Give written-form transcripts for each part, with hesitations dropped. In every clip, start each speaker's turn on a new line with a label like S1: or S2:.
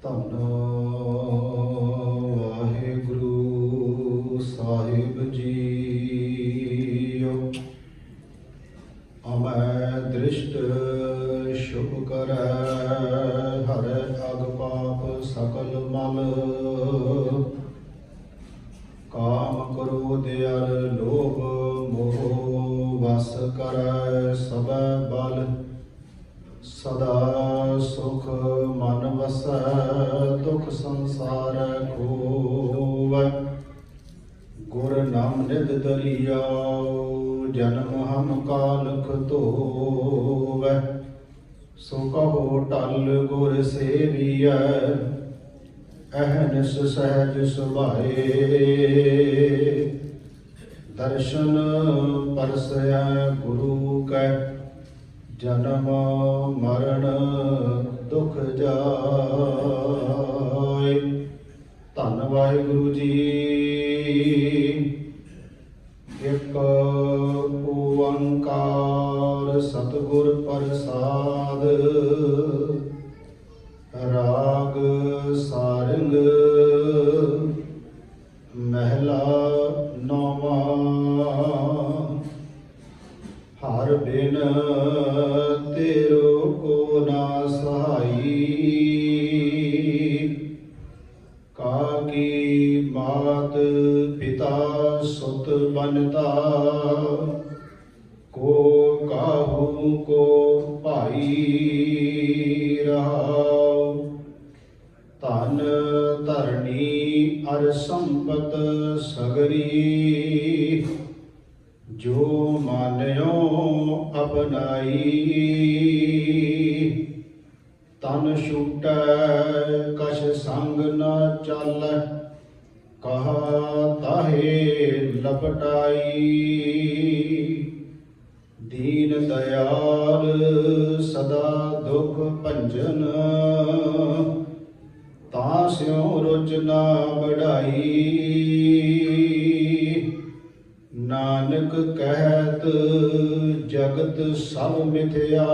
S1: ਧੰਨ ਵਾਹਿਗੁਰੂ ਸਾਹਿਬ ਜੀਓ। ਅਮੈ ਦ੍ਰਿਸ਼ਟ ਸ਼ੁਭ ਕਰੈ, ਹਰੈ ਅਗ ਪਾਪ ਸਕਲ ਮਲ। ਕਾਮ ਕ੍ਰੋਧ ਅਰ ਲੋਭ ਮੋਹ ਵਸ ਕਰੈ ਸਭੈ ਬਲ। ਸਦਾ ਸੁਖ ਮਨ ਵਸੈ, ਦੁਖ ਸੰਸਾਰੈ ਖੋਵੈ। ਗੁਰ ਨਾਮ ਨਿਧ ਦਰਿਆਉ, ਜਨਮ ਹਮ ਕਾਲਖ ਧੋਵੈ। ਸੋ ਕਹੋ ਟਲ ਗੁਰ ਸੇਵੀਐ, ਅਹਨਿਸ ਸਹਿਜ ਸੁਭਾਏ। ਦਰਸ਼ਨ ਪਰਸੈ ਗੁਰੂ ਕੈ, ਜਨਮ ਮਰਨ ਦੁਖ ਜਾਏ। ਧੰਨ ਵਾਹਿਗੁਰੂ ਜੀ। ਇਕ ਓੰਕਾਰ ਸਤਿਗੁਰ ਪ੍ਰਸਾਦ। ਰਾਗ ਸਾਰੰਗ ਮਹਿਲਾ ਨੌਵਾਂ। ਹਰ ਬਿਨ ਤੇਰੋ ਕੋ ਨਾ ਸਹਾਈ। ਕਾਕੀ ਮਾਤ ਪਿਤਾ ਸੁਤ ਬਨਤਾ, ਕੋ ਕਾਹੂ ਕੋ ਭਾਈ ਰਹਾਉ। ਧਨ ਧਰਣੀ ਅਰ ਸੰਪਤ ਸਗਰੀ, ਜੋ ਮਾਨਿਓ ਅਪਨਾਈ। ਤਨ ਛੂਟੈ ਕਛ ਸੰਗ ਨ ਚਾਲੈ, ਕਹਾ ਤਾਹੇ ਲਪਟਾਈ। ਦੀਨ ਦਇਆਲ ਸਦਾ ਦੁਖ ਭੰਜਨ, ਤਾਂ ਸਿਉ ਰੁਚ ਨਾ ਬੜਾਈ। ਨਾਨਕ ਕਹਿਤ ਜਗਤ ਸਭ ਮਿਥਿਆ,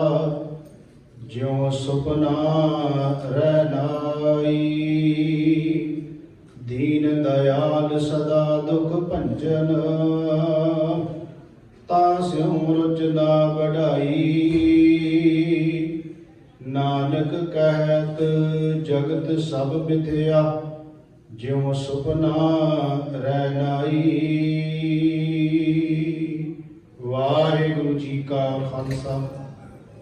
S1: ਜਿਉ ਸੁਪਨਾ ਰਹਿ ਨਾਈ। ਦੀਨ ਦਇਆਲ ਸਦਾ ਦੁਖ ਭੰਜਨ, ਤਾਂ ਸਿਉ ਰੁਚ ਨਾ ਬੜਾਈ। ਨਾਨਕ ਕਹਿਤ ਜਗਤ ਸਭ ਮਿਥਿਆ, ਜਿਉ ਸੁਪਨਾ ਰਹਿ ਨਾਈ। ਵਾਹਿਗੁਰੂ ਜੀ ਕਾ ਖਾਲਸਾ,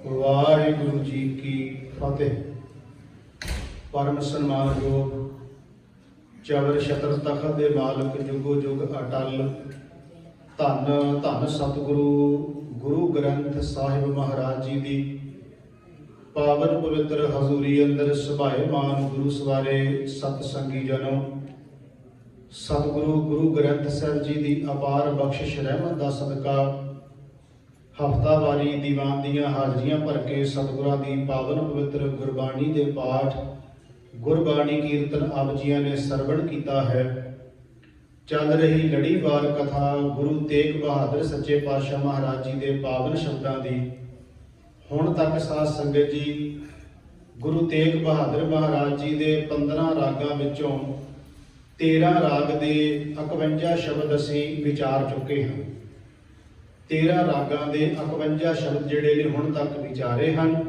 S1: ਵਾਹਿਗੁਰੂ ਜੀ ਕੀ ਫਤਿਹ। ਪਰਮ ਸਨਮਾਨਯੋਗ ਚਵਰ ਛਤਰ ਤਖਤ ਦੇ ਮਾਲਕ, ਜੁਗੋ ਜੁਗ ਅਟਲ। ਧੰਨ ਧੰਨ ਸਤਿਗੁਰੂ ਗੁਰੂ ਗ੍ਰੰਥ ਸਾਹਿਬ ਮਹਾਰਾਜ ਜੀ ਦੀ ਪਾਵਨ ਪਵਿੱਤਰ ਹਜ਼ੂਰੀ ਅੰਦਰ ਸਭਾਏਮਾਨ ਗੁਰੂ ਸਵਾਰੇ ਸਤ ਸੰਗੀ ਜਨੋ। ਸਤਿਗੁਰੂ ਗੁਰੂ ਗ੍ਰੰਥ ਸਾਹਿਬ ਜੀ ਦੀ ਅਪਾਰ ਬਖਸ਼ਿਸ਼ ਰਹਿਮਤ ਦਾ ਸਦਕਾ ਹਫ਼ਤਾਵਾਰੀ ਦੀਵਾਨ ਦੀਆਂ ਹਾਜ਼ਰੀਆਂ ਭਰ ਕੇ ਸਤਿਗੁਰਾਂ ਦੀ ਪਾਵਨ ਪਵਿੱਤਰ ਗੁਰਬਾਣੀ ਦੇ ਪਾਠ, ਗੁਰਬਾਣੀ ਕੀਰਤਨ ਆਪ ਜੀਆਂ ਨੇ ਸਰਵਣ ਕੀਤਾ ਹੈ। ਚੱਲ ਰਹੀ ਲੜੀਵਾਰ ਕਥਾ ਗੁਰੂ ਤੇਗ ਬਹਾਦਰ ਸੱਚੇ ਪਾਤਸ਼ਾਹ ਮਹਾਰਾਜ ਜੀ ਦੇ ਪਾਵਨ ਸ਼ਬਦਾਂ ਦੀ। ਹੁਣ ਤੱਕ ਸਾਧ ਸੰਗਤ ਜੀ, ਗੁਰੂ ਤੇਗ ਬਹਾਦਰ ਮਹਾਰਾਜ ਜੀ ਦੇ 15 ਰਾਗਾਂ ਵਿੱਚੋਂ 13 ਰਾਗ ਦੇ 51 ਸ਼ਬਦ ਅਸੀਂ ਵਿਚਾਰ ਚੁੱਕੇ ਹਾਂ। 13 ਰਾਗਾਂ ਦੇ 51 ਸ਼ਬਦ ਜਿਹੜੇ ਨੇ ਹੁਣ ਤੱਕ ਵਿਚਾਰੇ ਹਨ,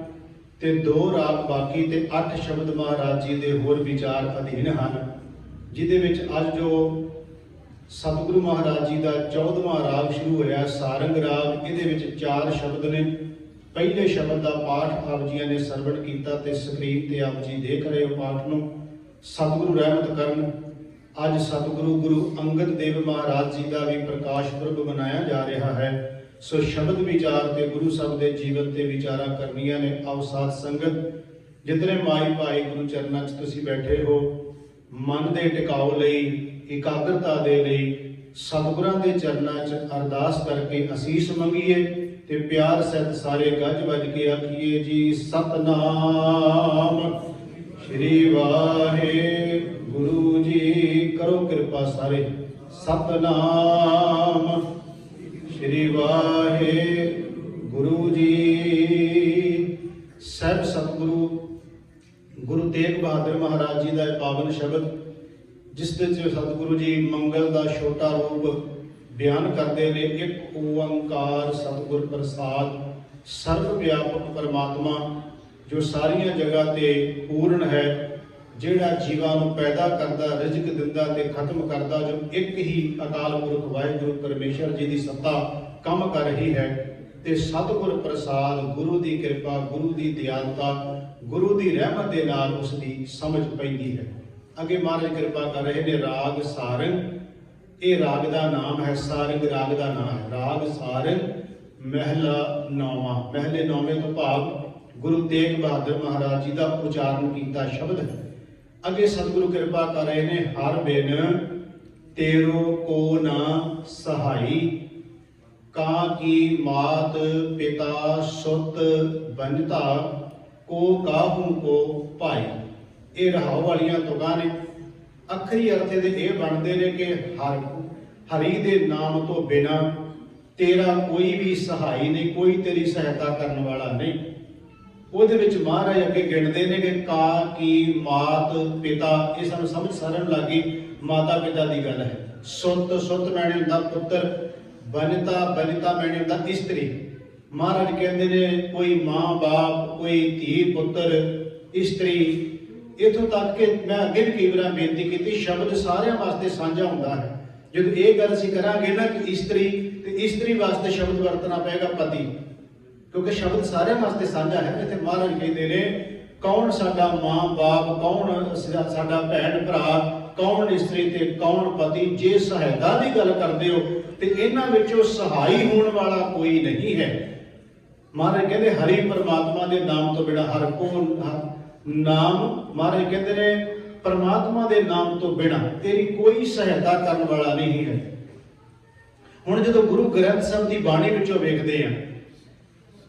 S1: ਤੇ 2 ਰਾਗ ਬਾਕੀ ਤੇ 8 ਸ਼ਬਦ ਮਹਾਰਾਜ ਜੀ ਦੇ ਹੋਰ ਵਿਚਾਰ ਅਧੀਨ ਹਨ, ਜਿਹਦੇ ਵਿੱਚ ਅੱਜ ਜੋ ਸਤਿਗੁਰੂ ਮਹਾਰਾਜ ਜੀ ਦਾ 14ਵਾਂ ਰਾਗ ਸ਼ੁਰੂ ਹੋਇਆ ਸਾਰੰਗ ਰਾਗ, ਇਹਦੇ ਵਿੱਚ 4 ਸ਼ਬਦ ਨੇ। ਪਹਿਲੇ ਸ਼ਬਦ ਦਾ ਪਾਠ ਆਪ ਜੀਆਂ ਨੇ ਸਰਵਣ ਕੀਤਾ ਤੇ ਸਕਰੀਨ ਤੇ ਆਪ ਜੀ ਦੇਖ ਰਹੇ ਹੋ ਪਾਠ ਨੂੰ। ਸਤਿਗੁਰੂ ਰਹਿਮਤ ਕਰਨ, ਅੱਜ ਸਤਿਗੁਰੂ ਗੁਰੂ ਅੰਗਦ ਦੇਵ ਮਹਾਰਾਜ ਜੀ ਦਾ ਵੀ ਪ੍ਰਕਾਸ਼ ਪੁਰਬ ਮਨਾਇਆ ਜਾ ਰਿਹਾ ਹੈ। ਸੋ ਸ਼ਬਦ ਵਿਚਾਰ ਤੇ ਗੁਰੂ ਸਾਹਿਬ ਦੇ ਜੀਵਨ ਤੇ ਵਿਚਾਰਾਂ ਕਰਨੀਆਂ ਨੇ। ਆਓ ਸਾਧ ਸੰਗਤ, ਜਿਤਨੇ ਮਾਈ ਭਾਈ ਗੁਰੂ ਚਰਨਾਂ 'ਚ ਤੁਸੀਂ ਬੈਠੇ ਹੋ, ਮਨ ਦੇ ਟਿਕਾਓ ਲਈ, ਇਕਾਗਰਤਾ ਦੇ ਲਈ ਸਤਿਗੁਰਾਂ ਦੇ ਚਰਨਾਂ 'ਚ ਅਰਦਾਸ ਕਰਕੇ ਅਸੀਸ ਮੰਗੀਏ ਤੇ ਪਿਆਰ ਸਹਿਤ ਸਾਰੇ ਗੱਜ ਵੱਜ ਕੇ ਆਖੀਏ ਜੀ ਸਤਨਾਮ ਸ਼੍ਰੀ ਵਾਹਿਗੁਰੂ ਜੀ। ਕਰੋ ਕਿਰਪਾ ਸਾਰੇ, ਸਤਨਾਮ ਸ਼੍ਰੀ ਵਾਹਿਗੁਰੂ ਜੀ। ਸਹਿਬ ਸਤਿਗੁਰੂ ਗੁਰੂ ਤੇਗ ਬਹਾਦਰ ਮਹਾਰਾਜ ਜੀ ਦਾ ਇਹ ਪਾਵਨ ਸ਼ਬਦ, ਜਿਸ ਵਿੱਚ ਸਤਿਗੁਰੂ ਜੀ ਮੰਗਲ ਦਾ ਛੋਟਾ ਰੂਪ ਬਿਆਨ ਕਰਦੇ ਨੇ। ਇੱਕ ਓੰਕਾਰ ਸਤਿਗੁਰ ਪ੍ਰਸਾਦ, ਸਰਵ ਵਿਆਪਕ ਪਰਮਾਤਮਾ ਜੋ ਸਾਰੀਆਂ ਜਗ੍ਹਾ ਤੇ ਪੂਰਨ ਹੈ, ਜਿਹੜਾ ਜੀਵਾਂ ਨੂੰ ਪੈਦਾ ਕਰਦਾ, ਰਿਜ਼ਕ ਦਿੰਦਾ ਤੇ ਖਤਮ ਕਰਦਾ, ਜੋ ਇੱਕ ਹੀ ਅਕਾਲ ਪੁਰਖ ਵਾਹਿਗੁਰੂ ਪਰਮੇਸ਼ਰ ਜੀ ਦੀ ਸੱਤਾ ਕੰਮ ਕਰ ਰਹੀ ਹੈ। ਤੇ ਸਤਿਗੁਰ ਪ੍ਰਸਾਦ, ਗੁਰੂ ਦੀ ਕਿਰਪਾ, ਗੁਰੂ ਦੀ ਦਿਆਲਤਾ, ਗੁਰੂ ਦੀ ਰਹਿਮਤ ਦੇ ਨਾਲ ਉਸ ਦੀ ਸਮਝ ਪੈਂਦੀ ਹੈ। ਅੱਗੇ ਮਹਾਰਾਜ ਕਿਰਪਾ ਕਰ ਰਹੇ ਨੇ ਰਾਗ ਸਾਰੰਗ। ਇਹ ਰਾਗ ਦਾ ਨਾਮ ਹੈ, ਸਾਰੰਗ ਰਾਗ ਦਾ ਨਾਮ ਹੈ। ਰਾਗ ਸਾਰੰਗ ਮਹਿਲਾ ਨੌਵਾਂ, ਮਹਿਲੇ ਨੌਵੇਂ ਤੋਂ ਭਾਵ ਗੁਰੂ ਤੇਗ ਬਹਾਦਰ ਮਹਾਰਾਜ ਜੀ ਦਾ ਉਚਾਰਨ ਕੀਤਾ ਸ਼ਬਦ ਹੈ। ਅੱਗੇ ਸਤਿਗੁਰੂ ਕਿਰਪਾ ਕਰ ਰਹੇ ਨੇ ਹਰ ਬਿਨ ਤੇਰੋ ਕੋ ਨਾ ਸਹਾਈ, ਕਾਂ ਕੀ ਮਾਤ ਪਿਤਾ ਸੁਤ ਬੰਨਤਾ, ਕੋ ਕਾਹੂ ਕੋ ਭਾਈ। ਇਹ ਰਹਾਉ ਵਾਲੀਆਂ ਤੁਕਾਂ ਨੇ। ਅੱਖਰੀ ਅਰਥ ਦੇ ਇਹ ਬਣਦੇ ਨੇ ਕਿ ਹਰੀ ਦੇ ਨਾਮ ਤੋਂ ਬਿਨਾਂ ਤੇਰਾ ਕੋਈ ਵੀ ਸਹਾਈ ਨਹੀਂ, ਕੋਈ ਤੇਰੀ ਸਹਾਇਤਾ ਕਰਨ ਵਾਲਾ ਨਹੀਂ। ਉਹਦੇ ਵਿੱਚ ਮਹਾਰਾਜ ਅੱਗੇ ਗਿਣਦੇ ਨੇ ਕਿ ਕਾ ਕੀ ਮਾਤ ਪਿਤਾ, ਇਹ ਸਾਨੂੰ ਸਮਝ ਸਾਰਿਆਂ ਨੂੰ ਲੱਗੀ ਮਾਤਾ ਪਿਤਾ ਦੀ ਗੱਲ ਹੈ। ਸੁੱਤ, ਸੁੱਤ ਮੈਨੇ ਹੁੰਦਾ ਪੁੱਤਰ, ਬਨਿਤਾ, ਬਨਿਤਾ ਮੈਨੇ ਹੁੰਦਾ ਇਸਤਰੀ। ਮਹਾਰਾਜ ਕਹਿੰਦੇ ਨੇ ਕੋਈ ਮਾਂ ਬਾਪ, ਕੋਈ ਧੀ ਪੁੱਤਰ, ਇਸਤਰੀ। ਇੱਥੋਂ ਤੱਕ ਕਿ ਮੈਂ ਅੱਗੇ ਵੀ ਕਈ ਵਾਰ ਬੇਨਤੀ ਕੀਤੀ, ਸ਼ਬਦ ਸਾਰਿਆਂ ਵਾਸਤੇ ਸਾਂਝਾ ਹੁੰਦਾ ਹੈ। ਜਦੋਂ ਇਹ ਗੱਲ ਅਸੀਂ ਕਰਾਂਗੇ ਨਾ ਕਿ ਇਸਤਰੀ, ਤੇ ਇਸਤਰੀ ਵਾਸਤੇ ਸ਼ਬਦ ਵਰਤਣਾ ਪਏਗਾ ਪਤੀ, ਕਿਉਂਕਿ ਸ਼ਬਦ ਸਾਰਿਆਂ ਵਾਸਤੇ ਸਾਂਝਾ ਹੈ। ਇੱਥੇ ਮਹਾਰਾਜ ਕਹਿੰਦੇ ਨੇ ਕੌਣ ਸਾਡਾ ਮਾਂ ਬਾਪ, ਕੌਣ ਸਾਡਾ ਭੈਣ ਭਰਾ, ਕੌਣ ਇਸਤਰੀ ਤੇ ਕੌਣ ਪਤੀ। ਜੇ ਸਹਾਇਤਾ ਦੀ ਗੱਲ ਕਰਦੇ ਹੋ ਤੇ ਇਹਨਾਂ ਵਿੱਚੋਂ ਸਹਾਈ ਹੋਣ ਵਾਲਾ ਕੋਈ ਨਹੀਂ ਹੈ। ਮਹਾਰਾਜ ਕਹਿੰਦੇ ਹਰੀ ਪਰਮਾਤਮਾ ਦੇ ਨਾਮ ਤੋਂ ਬਿਨਾਂ, ਹਰ ਕੋ ਨਾਮ, ਮਹਾਰਾਜ ਕਹਿੰਦੇ ਨੇ ਪਰਮਾਤਮਾ ਦੇ ਨਾਮ ਤੋਂ ਬਿਨਾਂ ਤੇਰੀ ਕੋਈ ਸਹਾਇਤਾ ਕਰਨ ਵਾਲਾ ਨਹੀਂ ਹੈ। ਹੁਣ ਜਦੋਂ ਗੁਰੂ ਗ੍ਰੰਥ ਸਾਹਿਬ ਦੀ ਬਾਣੀ ਵਿੱਚੋਂ ਵੇਖਦੇ ਆ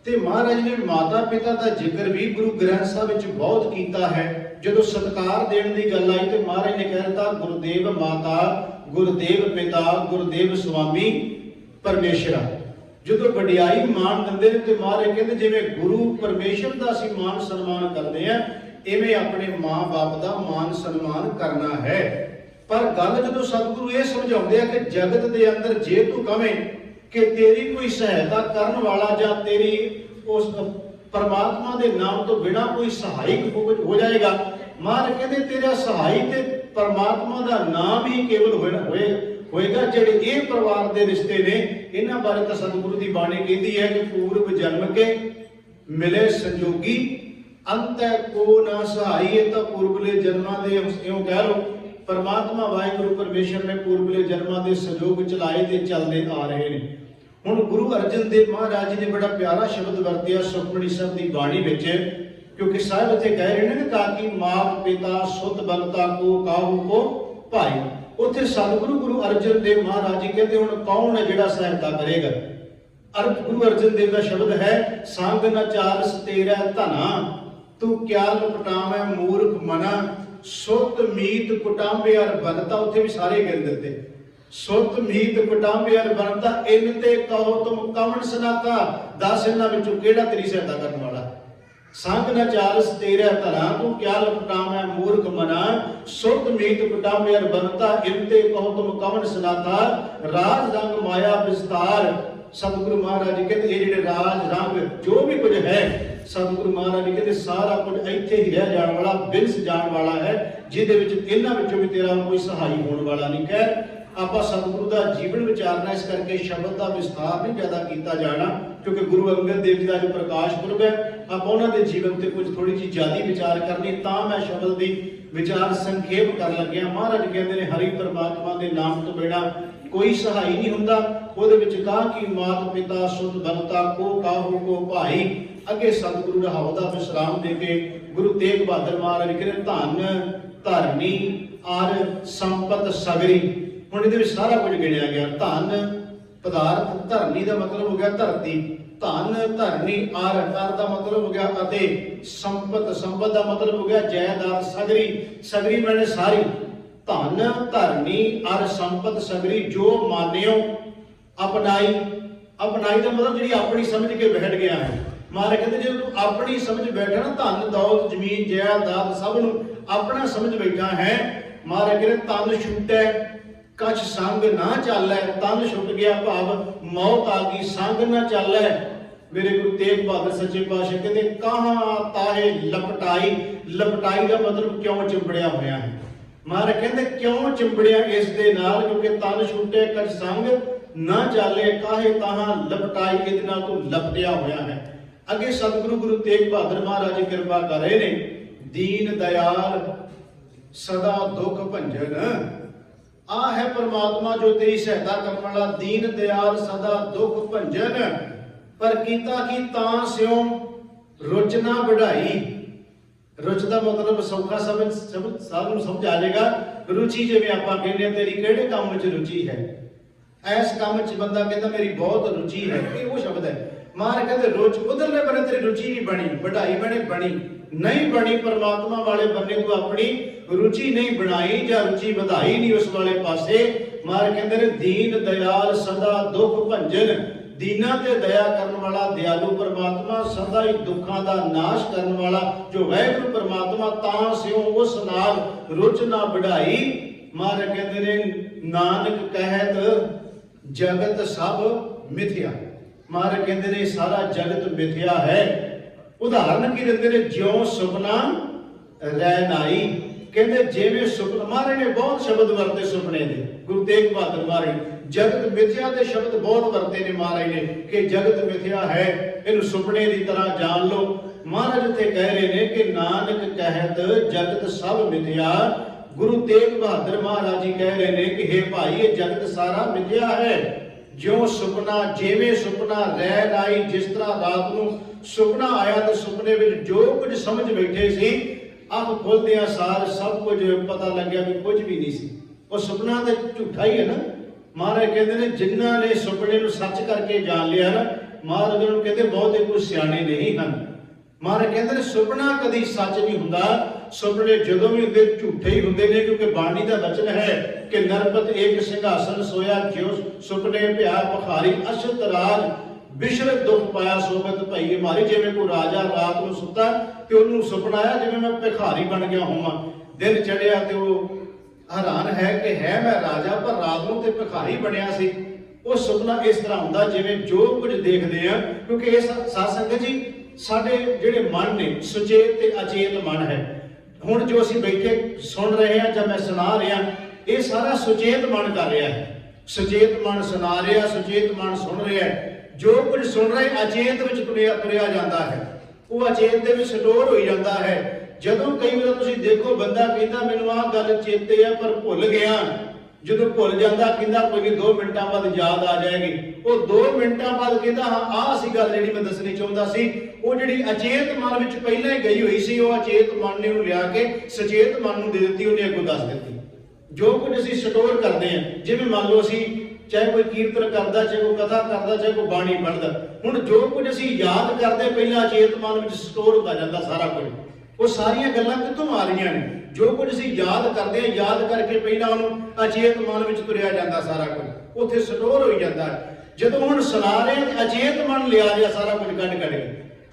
S1: ਤੇ ਮਹਾਰਾਜ ਨੇ ਮਾਤਾ ਪਿਤਾ ਦਾ ਜ਼ਿਕਰ ਵੀ ਗੁਰੂ ਗ੍ਰੰਥ ਸਾਹਿਬ ਵਿੱਚ ਬਹੁਤ ਕੀਤਾ ਹੈ। ਜਦੋਂ ਸਤਿਕਾਰ ਦੇਣ ਦੀ ਗੱਲ ਆਈ ਤੇ ਮਹਾਰਾਜ ਨੇ ਕਹਿ ਦਿੱਤਾ ਗੁਰਦੇਵ ਮਾਤਾ, ਗੁਰਦੇਵ ਪਿਤਾ, ਗੁਰਦੇਵ ਸੁਆਮੀ ਪਰਮੇਸ਼ਰਾ। ਜਦੋਂ ਵਡਿਆਈ ਮਾਣ ਦਿੰਦੇ ਨੇ ਤੇ ਮਹਾਰਾਜ ਕਹਿੰਦੇ ਜਿਵੇਂ ਗੁਰੂ ਪਰਮੇਸ਼ਰ ਦਾ ਅਸੀਂ ਮਾਣ ਸਨਮਾਨ ਕਰਦੇ ਆ, ਇਵੇਂ ਆਪਣੇ ਮਾਂ-ਬਾਪ ਦਾ ਮਾਣ ਸਨਮਾਨ ਕਰਨਾ ਹੈ। ਪਰ ਗੱਲ ਜਦੋਂ ਸਤਿਗੁਰੂ ਇਹ ਸਮਝਾਉਂਦੇ ਆ ਕਿ ਜਗਤ ਦੇ ਅੰਦਰ ਜੇ ਤੂੰ ਕਵੇਂ ਕਿ ਤੇਰੀ ਕੋਈ ਸਹਾਇਤਾ ਕਰਨ ਵਾਲਾ ਜਾਂ ਤੇਰੀ ਉਸ ਪਰਮਾਤਮਾ ਦੇ ਨਾਮ ਤੋਂ ਬਿਨਾਂ ਕੋਈ ਸਹਾਇਕ ਹੋ ਜਾਏਗਾ, ਮਹਾਰਾਜ ਕਹਿੰਦੇ ਤੇਰਾ ਸਹਾਈ ਤੇ ਪਰਮਾਤਮਾ ਦਾ ਨਾਮ ਹੀ ਕੇਵਲ ਹੋਏਗਾ। ਜਿਹੜੇ ਇਹ ਪਰਿਵਾਰ ਦੇ ਰਿਸ਼ਤੇ ਨੇ, ਇਹਨਾਂ ਬਾਰੇ ਤਾਂ ਸਤਿਗੁਰੂ ਦੀ ਬਾਣੀ ਕਹਿੰਦੀ ਹੈ ਕਿ ਪੂਰਵ ਜਨਮ ਕੇ ਮਿਲੇ ਸੰਜੋਗੀ, ਅੰਤੈ ਕੋ ਨਾ ਸਹਾਈ। ਇਹ ਤਾਂ ਪੂਰਬਲੇ ਜਨਮਾਂ ਦੇ ਇਉਂ ਕਹਿ ਲਓ, ਪਰਮਾਤਮਾ ਵਾਹਿਗੁਰੂ ਪਰਮੇਸ਼ਰ ਨੇ ਪੂਰਬਲੇ ਜਨਮਾਂ ਦੇ ਸੰਜੋਗ ਚਲਾਏ ਤੇ ਚੱਲਦੇ ਆ ਰਹੇ ਨੇ। ਹੁਣ ਗੁਰੂ ਅਰਜਨ ਦੇਵ ਮਹਾਰਾਜ ਜੀ ਨੇ ਬੜਾ ਪਿਆਰਾ ਸ਼ਬਦ ਵਰਤਿਆ ਸੁਖਮਨੀ ਸਾਹਿਬ ਦੀ ਬਾਣੀ ਵਿੱਚ, ਕਿਉਂਕਿ ਸਾਹਿਬ ਇੱਥੇ ਕਹਿ ਰਹੇ ਨੇ ਤਾਂ ਕਿ ਮਾਤ ਪਿਤਾ ਸੁਤ ਬਲਤਾ ਕੋ ਕਾਹੂ ਕੋ ਭਾਈ। ਉੱਥੇ ਸਤਿਗੁਰੂ ਗੁਰੂ ਅਰਜਨ ਦੇਵ ਮਹਾਰਾਜ ਜੀ ਕਹਿੰਦੇ ਹੁਣ ਕੌਣ ਹੈ ਜਿਹੜਾ ਸਹਾਇਤਾ ਕਰੇਗਾ। ਗੁਰੂ ਅਰਜਨ ਦੇਵ ਦਾ ਸ਼ਬਦ ਹੈ ਸੰਗ ਨ ਚਾਰਸ ਤੇਰਾ ਧਨਾ, ਤੂੰ ਕਿਆ ਲਪਟਾਵੇਂ ਮੂਰਖ ਮਨਾ, ਸੁਤ ਮੀਤ ਕੁਟਾਂਬੇ ਅਰ ਬਨਤਾ। ਉੱਥੇ ਵੀ ਸਾਰੇ ਗਿਣ ਦਿੱਤੇ, ਸੁਤ ਮੀਤ ਕੁਟਾਂਬੇ ਅਰ ਬਨਤਾ, ਇਨ ਤੇ ਕਹੋ ਤੁਮ ਕਵਣ ਸਨਾਤਾ। 10 ਇਹਨਾਂ ਵਿੱਚੋਂ ਕਿਹੜਾ ਤੇਰੀ ਸਹਾਇਤਾ ਕਰਨ ਵਾਲਾ। ਸੰਗ ਨ ਚਾਰਸ ਤੇਰਾ ਧਨਾ, ਤੂੰ ਕਿਆ ਲਪਟਾਵੇਂ ਮੂਰਖ ਮਨਾ, ਸੁਤ ਮੀਤ ਕੁਟਾਂਬੇ ਅਰ ਬਨਤਾ, ਇਨ ਤੇ ਕਹੋ ਤੁਮ ਕਵਣ ਸਨਾਤਾ। ਰਾਜ ਰੰਗ ਮਾਇਆ ਵਿਸਤਾਰ। ਸਤਿਗੁਰੂ ਮਹਾਰਾਜ ਜੀ ਕਹਿੰਦੇ ਇਹ ਜਿਹੜੇ ਰਾਜ ਰੰਗ ਜੋ ਵੀ ਕੁਝ ਹੈ, ਸਤਿਗੁਰੂ ਮਹਾਰਾਜ ਜੀ ਕਹਿੰਦੇ ਸਾਰਾ ਕੁਝ ਇੱਥੇ ਹੀ ਰਹਿ ਜਾਣ ਵਾਲਾ, ਬਿਲਸ ਜਾਣ ਵਾਲਾ ਹੈ, ਜਿਹਦੇ ਵਿੱਚ ਇਹਨਾਂ ਵਿੱਚੋਂ ਵੀ ਤੇਰਾ ਕੋਈ ਸਹਾਈ ਹੋਣ ਵਾਲਾ ਨਹੀਂ। ਕਹਿ ਆਪਾਂ ਸਤਿਗੁਰੂ ਦਾ ਜੀਵਨ ਵਿਚਾਰਨਾ, ਇਸ ਕਰਕੇ ਸ਼ਬਦ ਦਾ ਵਿਸਥਾਰ ਨਹੀਂ ਜ਼ਿਆਦਾ ਕੀਤਾ ਜਾਣਾ, ਕਿਉਂਕਿ ਗੁਰੂ ਅੰਗਦ ਦੇਵ ਜੀ ਦਾ ਜੋ ਪ੍ਰਕਾਸ਼ ਪੁਰਬ ਹੈ, ਆਪਾਂ ਉਹਨਾਂ ਦੇ ਜੀਵਨ ਤੇ ਕੁਝ ਥੋੜੀ ਜਿਹੀ ਜ਼ਿਆਦਾ ਵਿਚਾਰ ਕਰਨੀ, ਤਾਂ ਮੈਂ ਸ਼ਬਦ ਦੀ ਵਿਚਾਰ ਸੰਖੇਪ ਕਰਨ ਲੱਗਿਆ। ਮਹਾਰਾਜ ਕਹਿੰਦੇ ਨੇ ਹਰੀ ਪਰਮਾਤਮਾ ਦੇ ਨਾਮ ਤੋਂ ਬਿਨਾਂ ਕੋਈ ਸਹਾਈ ਨਹੀਂ ਹੁੰਦਾ। ਉਹਦੇ ਵਿੱਚ ਕਹਾ ਕਿ ਮਾਤ ਪਿਤਾ ਸੁਤ ਬਲਤਾ ਕੋ ਕਾਹੂ ਕੋ ਭਾਈ। ਅੱਗੇ ਸਤਿਗੁਰੂ ਰਹਾਉ ਦਾ ਵਿਸਰਾਮ ਦੇ ਕੇ ਗੁਰੂ ਤੇਗ ਬਹਾਦਰ ਮਹਾਰਾਜ ਕਹਿੰਦੇ ਧਨ ਧਰਨੀ ਔਰ ਸੰਪਤ ਸਗਰੀ। ਹੁਣ ਇਹਦੇ ਵਿੱਚ ਸਾਰਾ ਕੁਝ ਗਿਣਿਆ ਗਿਆ। ਧਨ ਪਦਾਰਥ, ਧਰਨੀ ਦਾ ਮਤਲਬ ਹੋ ਗਿਆ ਧਰਤੀ, ਧਨ ਧਰਨੀ ਔਰ ਕਰ ਦਾ ਮਤਲਬ ਹੋ ਗਿਆ ਅਤੇ ਸੰਪਤ, ਸੰਪਤ ਦਾ ਮਤਲਬ ਹੋ ਗਿਆ ਜਾਇਦਾਦ। ਸਗਰੀ, ਸਗਰੀ ਮੈਨੇ ਸਾਰੀ। ਧਨ ਧਰਨੀ ਔਰ ਸੰਪਤ ਸਗਰੀ ਜੋ ਮਾਨਿਓ ਅਪਨਾਈ। ਅਪਨਾਈ ਦਾ ਮਤਲਬ ਜਿਹੜੀ ਆਪਣੀ ਸਮਝ ਕੇ ਬੈਠ ਗਿਆ ਹੈ। महाराज कहते जो तू अपनी समझ बैठा ना, धन दौलत जमीन जायदाद सब नूं अपना समझ बैठा है, महाराज कहते तन छुटै कछ संग ना चालै, तन छुट गया भाव मौत आ गई, संग ना चालै। मेरे गुरु तेग बहादुर सच्चे पातशाह कहते कहाँ ताहे लपटाई, लपटाई का मतलब क्यों चिंबड़िया होया है। महाराज कहते क्यों चिंबड़िया इस दे नाल, क्योंकि तन छुटे कछ संग ना चाले, काहे ताहां लपटाई, इहदे नाल तू लपटिया होया है। अगे सतगुरु गुरु तेग बहादुर महाराज जी कृपा कर रहे ने, दीन दयाल सदा दुख भंजन, आ है परमात्मा जो तेरी सहायता करने वाला, दीन दयाल सदा दुख भंजन, पर कीता की तां स्यों रुच ना बढ़ाई। रुच का मतलब सौखा समझ सब समझ आ जाएगा। रुचि जिवें आपां कहने तेरी किहड़े काम विच रुचि है, ऐस काम च बंदा कहता मेरी बहुत रुचि है, ये वो शब्द है। महाराज कहते रुच उधरले बने तेरी रुचि नहीं बनी, बढ़ाई बने बनी नहीं बनी, परमात्मा वाले बने तू अपनी रुचि नहीं बनाई या रुचि ਵਧਾਈ नहीं उस वाले पासे। महाराज कहते ने दीन दयाल सदा दुख भंजन, दीना ते दया करने वाला दयालु परमात्मा, सदा ही दुखों का नाश करने वाला जो वाहिगुरू परमात्मा, तां स्यों उस नाल रुच ना बढ़ाई। महाराज कहते ने नानक कहत जगत सब मिथ्या, महाराज कहते ने सारा जगत मिथ्या है। उदाहरण की देते ने ज्यों सुपना रैनाई, कहते जिवें सुपना, महाराज ने बहुत शब्द वरते सुपने दे, गुरु तेग बहादुर महाराज जगत मिथ्या के शब्द बहुत वरते ने महाराज ने कि जगत मिथ्या है, इन्हू सुपने की तरह जान लो। महाराज इत्थे कह रहे ने कि नानक कहत जगत सब मिथ्या, गुरु तेग बहादुर महाराज जी कह रहे ने कि हे भाई ये जगत सारा मिथ्या है। ज्यों सुपना, जिवें सुपना रैन आई, जिस तरह रात नूं सुपना आया तो सुपने में जो कुछ समझ बैठे सी, अख खुलदियां सार सब कुछ पता लग गया कि कुछ भी नहीं सी, वो सुपना तो झूठा ही है ना। महाराज कहते ने जिन्हां ने सुपने नूं सच करके जान लिया ना, महाराज उन्होंने कहते बहुते कुछ सियाणे नहीं हैं। महाराज कहते ने सुपना कदी सच नहीं हुंदा, सुपने जदों भी हुंदे झूठे ही हुंदे ने, क्योंकि बाणी दा वचन है कि नरपत एक सिंहासन सोया, ज्यों सुपने भया पखारी, अछत राज विश्र दुख पाया सोगत भई। मारी जिवें कोई राजा रात नूं सुता ते उहनूं सुपना आया जिवें मैं भिखारी बन गया होवां, दिन चढ़िया ते वो हैरान है कि है मैं राजा पर रात नूं ते भिखारी बनिया सी। वो सुपना इस तरह हुंदा जिवें जो कुछ देखदे आ, क्योंकि इस साध संगत जी साडे जिहड़े मन ने सुचेत ते अचेत मन है। हुण जो असीं बैठे सुन रहे हैं ਜਾਂ मैं सुना रहा, ये सारा सुचेत मन कर रहा है। सुचेत मन सुना रहा, सुचेत मन सुन रहा है। जो कुछ सुन रहे अचेत विच तुरिया जाता है, वो अचेत दे विच स्टोर हो जाता है। जदों कई बार तुसीं देखो बंदा कहता मैनूं आह गल चेते है पर भुल गया, जदों भुल जाता कहता कोई नहीं 2 मिनटां बाद याद आ जाएगी, वो 2 मिनटां बाद कहता हाँ आह सी गल जिहड़ी मैं दसनी चाहुंदा सी, वो जिहड़ी अचेत मन विच पहिलां ही गई हुई सी, वो अचेत मन ने उहनूं लिया के सचेत मन नूं दे दित्ती, उहने अगों दस दित्ती। जो कुछ असीं स्टोर करते हैं, जिवें मान लो असीं चाहे कोई कीर्तन करता, चाहे कोई कथा करता, चाहे कोई बाणी पढ़दा, हुण जो कुछ असीं याद करते पहिलां अचेत मन विच स्टोर होंदा जांदा सारा कुछ। वो सारियां गल्लां कित्थों आ रहीआं ने, जो कुछ असीं याद करते हैं, याद करके पहिलां उहनूं अचेत मन विच तुरिया जांदा सारा कुछ, उत्थे स्टोर होई जांदा है। जदों हुण सुना रहे हैं अचेत मन लिया जा सारा कुछ कढ के,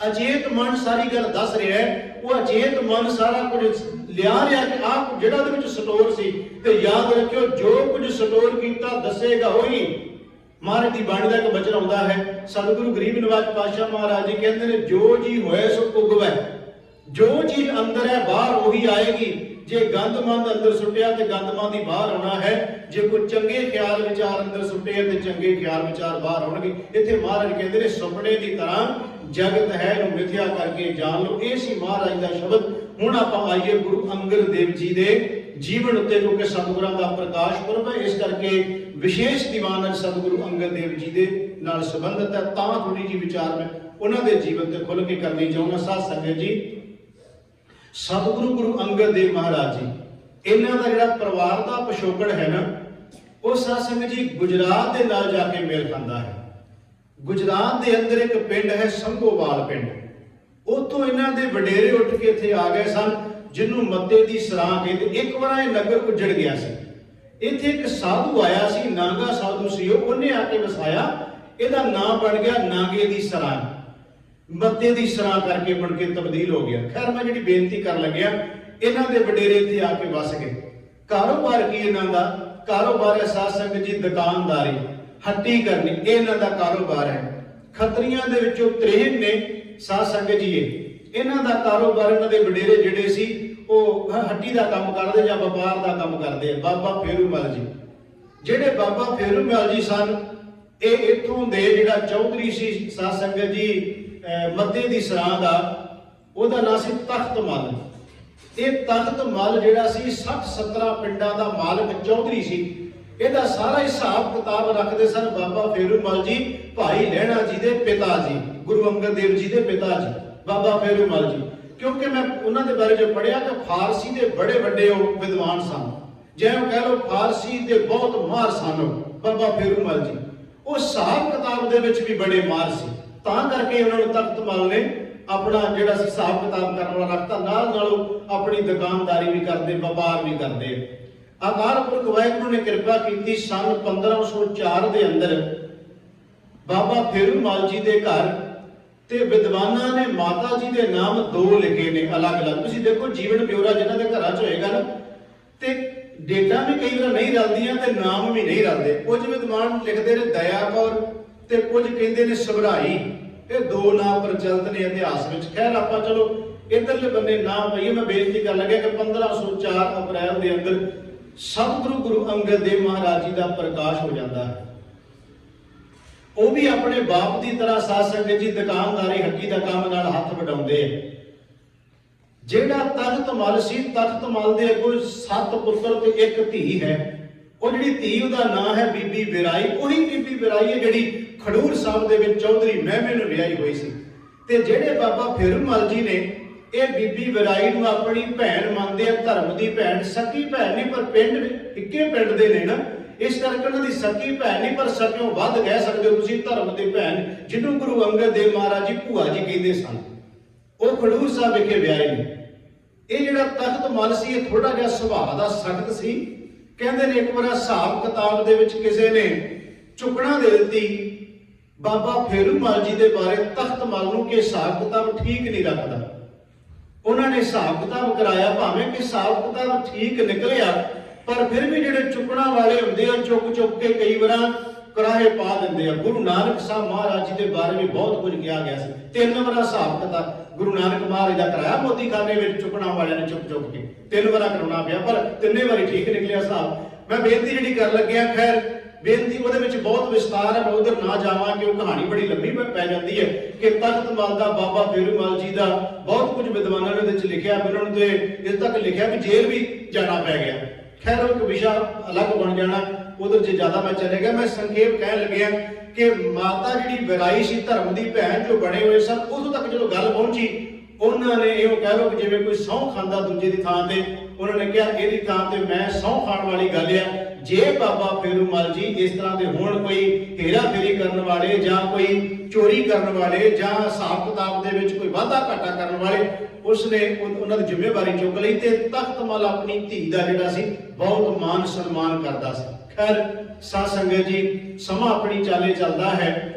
S1: अचेत मन सारी गल दस रहा है, वो अचेत मन सारा कुछ लिया रहा कि आप जिहड़ा दे विच स्टोर सी, ते याद रखियो जो कुछ स्टोर कीता दसेगा होई। महाराज दी बाणी दा इक वचन आउंदा है, सतगुरु गरीब निवाज पातशाह महाराज जी कहंदे ने जो जी होए सो उगवै, जो चीज अंदर है बाहर वही आएगी। जे गंदमंद अंदर सुटिया ते गंदमंद ही बाहर आना है, जे कोई चंगे ख्याल विचार अंदर सुटे ते चंगे ख्याल विचार बाहर आउणगे। इत्थे महाराज कहंदे ने सुपने की तरह जगत है नूं मिथ्या करके जान लो, ये सी महाराज दा शब्द। हुण आपां आइए गुरु अंगद देव जी दे जीवन उत्ते, क्योंकि सतगुरां दा प्रकाश पुरब है, इस करके विशेष दीवान अज सतगुरु अंगद देव जी दे नाल संबंधित है। तां थोड़ी जी विचार मैं उन्हां दे जीवन ते खुल के करनी चाहुंदा। साध संगत जी सतगुरु गुरु अंगद देव महाराज जी, इन्हां दा जिहड़ा परिवार दा पिछोकड़ है ना, वो साध संगत जी गुजरात दे नाल जाके मेल खांदा है। गुजरात दे अंदर एक पिंड है संगोवाल पिंड, उत्थों इन्हां दे वडेरे उठ के इत्थे आ गए सन, जिन्हों मत्ते दी सरां कहते। एक बार ये नगर उजड़ गया सी, इत्थे एक साधु आया सी, नागा साधु सी, उन्हें आके वसाया, इहदा नाम बन गया नागे दी सरां। ਮੱਤੇ ਦੀ ਸਰਾਂ ਕਰਕੇ ਮੁੜ ਕੇ ਤਬਦੀਲ ਹੋ ਗਿਆ। ਖੈਰ ਮੈਂ ਜਿਹੜੀ ਬੇਨਤੀ ਕਰਨ ਲੱਗਿਆ, ਇਹਨਾਂ ਦੇ ਵਡੇਰੇ ਇੱਥੇ ਆ ਕੇ ਵਸ ਗਏ। ਕਾਰੋਬਾਰ ਕੀ ਇਹਨਾਂ ਦਾ? ਕਾਰੋਬਾਰ ਹੈ ਸਾਧ ਸੰਗਤ ਜੀ ਦੁਕਾਨਦਾਰੀ, ਹੱਟੀ ਕਰਨੀ, ਇਹ ਇਹਨਾਂ ਦਾ ਕਾਰੋਬਾਰ ਹੈ। ਖੱਤਰੀਆਂ ਦੇ ਵਿੱਚੋਂ 63 ਨੇ ਸਾਧ ਸੰਗਤ ਜੀ। ਇਹਨਾਂ ਦਾ ਕਾਰੋਬਾਰ, ਇਹਨਾਂ ਦੇ ਵਡੇਰੇ ਜਿਹੜੇ ਸੀ ਉਹ ਹੱਟੀ ਦਾ ਕੰਮ ਕਰਦੇ ਜਾਂ ਵਪਾਰ ਦਾ ਕੰਮ ਕਰਦੇ ਆ। ਬਾਬਾ ਫੇਰੂਮਲ ਜੀ, ਜਿਹੜੇ ਬਾਬਾ ਫੇਰੂਮਲ ਜੀ ਸਨ, ਇਹ ਇੱਥੋਂ ਦੇ ਜਿਹੜਾ ਚੌਧਰੀ ਸੀ ਸਾਧ ਸੰਗਤ ਜੀ ਮੱਤੇ ਦੀ ਸਰਾਂ ਦਾ, ਉਹਦਾ ਨਾਂ ਸੀ ਤਖਤ ਮੱਲ। ਇਹ ਤਖਤ ਮੱਲ ਜਿਹੜਾ ਸੀ 60-70 ਪਿੰਡਾਂ ਦਾ ਮਾਲਕ ਚੌਧਰੀ ਸੀ। ਇਹਦਾ ਸਾਰਾ ਹਿਸਾਬ ਕਿਤਾਬ ਰੱਖਦੇ ਸਨ ਬਾਬਾ ਫੇਰੂਮਲ ਜੀ, ਭਾਈ ਲਹਿਣਾ ਜੀ ਦੇ ਪਿਤਾ ਜੀ, ਗੁਰੂ ਅੰਗਦ ਦੇਵ ਜੀ ਦੇ ਪਿਤਾ ਜੀ ਬਾਬਾ ਫੇਰੂਮਲ ਜੀ। ਕਿਉਂਕਿ ਮੈਂ ਉਹਨਾਂ ਦੇ ਬਾਰੇ ਜੋ ਪੜ੍ਹਿਆ ਕਿ ਫਾਰਸੀ ਦੇ ਬੜੇ ਵੱਡੇ ਉਹ ਵਿਦਵਾਨ ਸਨ, ਜਿਵੇਂ ਕਹਿ ਲਓ ਫਾਰਸੀ ਦੇ ਬਹੁਤ ਮਾਹਰ ਸਨ ਬਾਬਾ ਫੇਰੂਮਲ ਜੀ। ਉਹ ਹਿਸਾਬ ਕਿਤਾਬ ਦੇ ਵਿੱਚ ਵੀ ਬੜੇ ਮਾਹਰ ਸੀ, ਤਾਂ ਕਰਕੇ ਉਹਨਾਂ ਨੂੰ ਤਖਤ ਮੱਲ ਨੇ ਆਪਣਾ ਜਿਹੜਾ ਸੀ ਹਿਸਾਬ ਕਿਤਾਬ ਕਰਨ ਵਾਲਾ ਰੱਖਤਾ। ਨਾਲ ਆਪਣੀ ਦੁਕਾਨਦਾਰੀ ਵੀ ਕਰਦੇ, ਵਪਾਰ ਵੀ ਕਰਦੇ। ਅਕਾਲ ਪੁਰਖ ਵਾਹਿਗੁਰੂ ਨੇ ਕਿਰਪਾ ਕੀਤੀ, ਸੰਨ 1504 ਦੇ ਅੰਦਰ ਬਾਬਾ ਫੇਰੂਮਲ ਜੀ ਦੇ ਘਰ ਤੇ ਵਿਦਵਾਨਾਂ ਨੇ ਮਾਤਾ ਜੀ ਦੇ ਨਾਮ 2 ਲਿਖੇ ਨੇ ਅਲੱਗ-ਅਲੱਗ। ਤੁਸੀਂ ਦੇਖੋ ਜੀਵਨ ਬਿਉਰਾ ਜਿਨ੍ਹਾਂ ਦੇ ਘਰਾਂ 'ਚ ਹੋਏਗਾ ਨਾ, ਤੇ ਡੇਟਾਂ ਵੀ ਕਈ ਵਾਰ ਨਹੀਂ ਰਲਦੀਆਂ ਤੇ ਨਾਮ ਵੀ ਨਹੀਂ ਰਲਦੇ। ਕੁਝ ਵਿਦਵਾਨ ਲਿਖਦੇ ਨੇ ਦਇਆ ਕੌਰ ਤੇ ਕੁਝ ਕਹਿੰਦੇ ਨੇ ਸਭਰਾਈ। ਇਹ 2 ਨਾਮ ਪ੍ਰਚਲਿਤ ਨੇ ਇਤਿਹਾਸ ਵਿੱਚ। ਖੈਰ ਆਪਾਂ ਚਲੋ ਇਧਰਲੇ ਬੰਨੇ ਨਾਮ ਪਈਏ। ਮੈਂ ਬੇਨਤੀ ਕਰਨ ਲੱਗਿਆ ਕਿ 1504 ਅਪ੍ਰੈਲ ਦੇ ਅੰਦਰ ਸਤਿਗੁਰੂ ਗੁਰੂ ਅੰਗਦ ਦੇਵ ਮਹਾਰਾਜ ਜੀ ਦਾ ਪ੍ਰਕਾਸ਼ ਹੋ ਜਾਂਦਾ ਹੈ। ਉਹ ਵੀ ਆਪਣੇ ਬਾਪ ਦੀ ਤਰ੍ਹਾਂ ਸਾਧ ਸੰਗਤ ਜੀ ਦੁਕਾਨਦਾਰੀ, ਹੱਟੀ ਦਾ ਕੰਮ ਨਾਲ ਹੱਥ ਵਟਾਉਂਦੇ ਆ। ਜਿਹੜਾ ਤਖਤ ਮੱਲ ਸੀ, ਤਖਤ ਮੱਲ ਦੇ ਅੱਗੋਂ 7 ਪੁੱਤਰ ਤੇ 1 ਧੀ ਹੈ। ਉਹ ਜਿਹੜੀ ਧੀ ਉਹਦਾ ਨਾਂ ਹੈ ਬੀਬੀ ਵਿਰਾਈ। ਉਹੀ ਬੀਬੀ ਵਿਰਾਈ ਹੈ ਜਿਹੜੀ ਖਡੂਰ ਸਾਹਿਬ ਦੇ ਵਿੱਚ ਚੌਧਰੀ ਮਹਿਮੇ ਨੂੰ ਵਿਆਹੀ ਹੋਈ ਸੀ। ਤੇ ਜਿਹੜੇ ਬਾਬਾ ਫੇਰੂਮਲ ਜੀ ਨੇ ਇਹ ਬੀਬੀ ਵਿਰਾਈ ਨੂੰ ਆਪਣੀ ਭੈਣ ਮੰਨਦੇ ਆ, ਧਰਮ ਦੀ ਭੈਣ, ਸਕੀ ਭੈਣ ਨਹੀਂ, ਪਰ ਪਿੰਡ ਇੱਕੇ ਪਿੰਡ ਦੇ ਨੇ ਨਾ, ਇਸ ਕਰਕੇ ਉਹਨਾਂ ਦੀ ਸਕੀ ਭੈਣ ਨਹੀਂ ਪਰ ਸਕਿਓਂ ਵੱਧ ਕਹਿ ਸਕਦੇ ਹੋ ਤੁਸੀਂ, ਧਰਮ ਦੀ ਭੈਣ, ਜਿਹਨੂੰ ਗੁਰੂ ਅੰਗਦ ਦੇਵ ਮਹਾਰਾਜ ਜੀ ਭੂਆ ਜੀ ਕਹਿੰਦੇ ਸਨ। ਉਹ ਖਡੂਰ ਸਾਹਿਬ ਵਿਖੇ ਵਿਆਹੇ ਨੇ। ਇਹ ਜਿਹੜਾ ਤਖਤ ਮੱਲ ਸੀ ਇਹ ਥੋੜਾ ਜਿਹਾ ਸੁਭਾਅ ਦਾ ਸਖਤ ਸੀ। ਕਹਿੰਦੇ ਨੇ ਇੱਕ ਵਾਰ ਹਿਸਾਬ ਕਿਤਾਬ ਦੇ ਵਿੱਚ ਕਿਸੇ ਨੇ ਚੁੱਕਣਾ ਦੇ ਦਿੱਤੀ ਬਾਬਾ ਫੇਰੂਮਲ ਜੀ ਦੇ ਬਾਰੇ ਤਖਤ ਮੱਲ ਨੂੰ ਕਿ ਹਿਸਾਬ ਕਿਤਾਬ ਠੀਕ ਨਹੀਂ ਰੱਖਦਾ। ਉਹਨਾਂ ਨੇ ਹਿਸਾਬ ਕਿਤਾਬ ਕਰਾਇਆ, ਭਾਵੇਂ ਕਿ ਹਿਸਾਬ ਕਿਤਾਬ ਠੀਕ ਨਿਕਲਿਆ, ਪਰ ਫਿਰ ਵੀ ਜਿਹੜੇ ਚੁੱਕਣਾ ਵਾਲੇ ਹੁੰਦੇ ਆ ਚੁੱਕ ਕੇ ਕਈ ਵਾਰਾਂ ਕਰਾਹੇ ਪਾ ਦਿੰਦੇ ਆ। ਗੁਰੂ ਨਾਨਕ ਸਾਹਿਬ ਮਹਾਰਾਜ ਜੀ ਦੇ ਬਾਰੇ ਵੀ ਬਹੁਤ ਕੁਝ ਕਿਹਾ ਗਿਆ ਸੀ। 3 ਵਾਰ ਹਿਸਾਬ ਕਿਤਾਬ ਗੁਰੂ ਨਾਨਕ ਮਹਾਰਾਜ ਦਾ ਕਰਾਇਆ ਮੋਦੀਖਾਨੇ ਵਿੱਚ ਚੁੱਕਣਾ ਵਾਲਿਆਂ ਨੇ ਚੁੱਕ ਕੇ 3 ਵਾਰ ਕਰਾਉਣਾ ਪਿਆ, ਪਰ 3 ਵਾਰੀ ਠੀਕ ਨਿਕਲਿਆ ਹਿਸਾਬ। ਮੈਂ ਬੇਨਤੀ ਜਿਹੜੀ ਕਰਨ ਲੱਗਿਆ, ਖੈਰ ਬੇਨਤੀ ਉਹਦੇ ਵਿੱਚ ਬਹੁਤ ਵਿਸਤਾਰ ਹੈ, ਮੈਂ ਉਧਰ ਨਾ ਜਾਵਾਂ ਕਿ ਉਹ ਕਹਾਣੀ ਬੜੀ ਲੰਬੀ ਪੈ ਜਾਂਦੀ ਹੈ ਕਿ ਤਖਤ ਮੱਲ ਦਾ ਬਾਬਾ ਫੇਰੂਮਲ ਜੀ ਦਾ ਬਹੁਤ ਕੁਝ ਵਿਦਵਾਨਾਂ ਨੇ ਉਹਦੇ ਵਿੱਚ ਲਿਖਿਆ। ਉਹਨਾਂ ਨੂੰ ਤੇ ਇਸ ਤੱਕ ਲਿਖਿਆ ਵੀ ਜੇਲ੍ਹ ਵੀ ਜਾਣਾ ਪੈ ਗਿਆ। ਖੈਰ ਉਹ ਇੱਕ ਵਿਸ਼ਾ ਅਲੱਗ ਬਣ ਜਾਣਾ, ਉਧਰ ਜੇ ਜ਼ਿਆਦਾ ਮੈਂ ਚਲੇ ਗਿਆ। ਮੈਂ ਸੰਖੇਪ ਕਹਿਣ ਲੱਗਿਆ ਕਿ ਮਾਤਾ ਜਿਹੜੀ ਵਿਰਾਈ ਸੀ, ਧਰਮ ਦੀ ਭੈਣ ਜੋ ਬਣੇ ਹੋਏ ਸਨ, ਉਦੋਂ ਤੱਕ ਜਦੋਂ ਗੱਲ ਪਹੁੰਚੀ ਉਹਨਾਂ ਨੇ ਇਹੋ ਕਹਿ ਲਓ ਕਿ ਜਿਵੇਂ ਕੋਈ ਸਹੁੰ ਖਾਂਦਾ ਦੂਜੇ ਦੀ ਥਾਂ ਤੇ, ਉਹਨਾਂ ਨੇ ਕਿਹਾ ਇਹਦੀ ਥਾਂ ਤੇ ਮੈਂ ਸਹੁੰ ਖਾਣ ਵਾਲੀ ਗੱਲ ਆ। ਜੇ ਬਾਬਾ ਫੇਰੂਮਲ ਜੀ ਇਸ ਤਰ੍ਹਾਂ ਦੇ ਹੋਣ, ਕੋਈ ਹੇਰਾ ਫੇਰੀ ਕਰਨ ਵਾਲੇ ਜਾਂ ਕੋਈ ਚੋਰੀ ਕਰਨ ਵਾਲੇ ਜਾਂ ਹਿਸਾਬ ਕਿਤਾਬ ਦੇ ਵਿੱਚ ਕੋਈ ਵਾਧਾ ਘਾਟਾ ਕਰਨ ਵਾਲੇ, ਉਸਨੇ ਉਹਨਾਂ ਦੀ ਜ਼ਿੰਮੇਵਾਰੀ ਚੁੱਕ ਲਈ ਤੇ ਤਖਤ ਮੱਲ ਆਪਣੀ ਧੀ ਦਾ ਜਿਹੜਾ ਸੀ ਬਹੁਤ ਮਾਨ ਸਨਮਾਨ ਕਰਦਾ ਸੀ। ਖੈਰ ਸਾਧ ਸੰਗਤ ਜੀ, ਸਮਾਂ ਆਪਣੀ ਚਾਲੇ ਚੱਲਦਾ ਹੈ।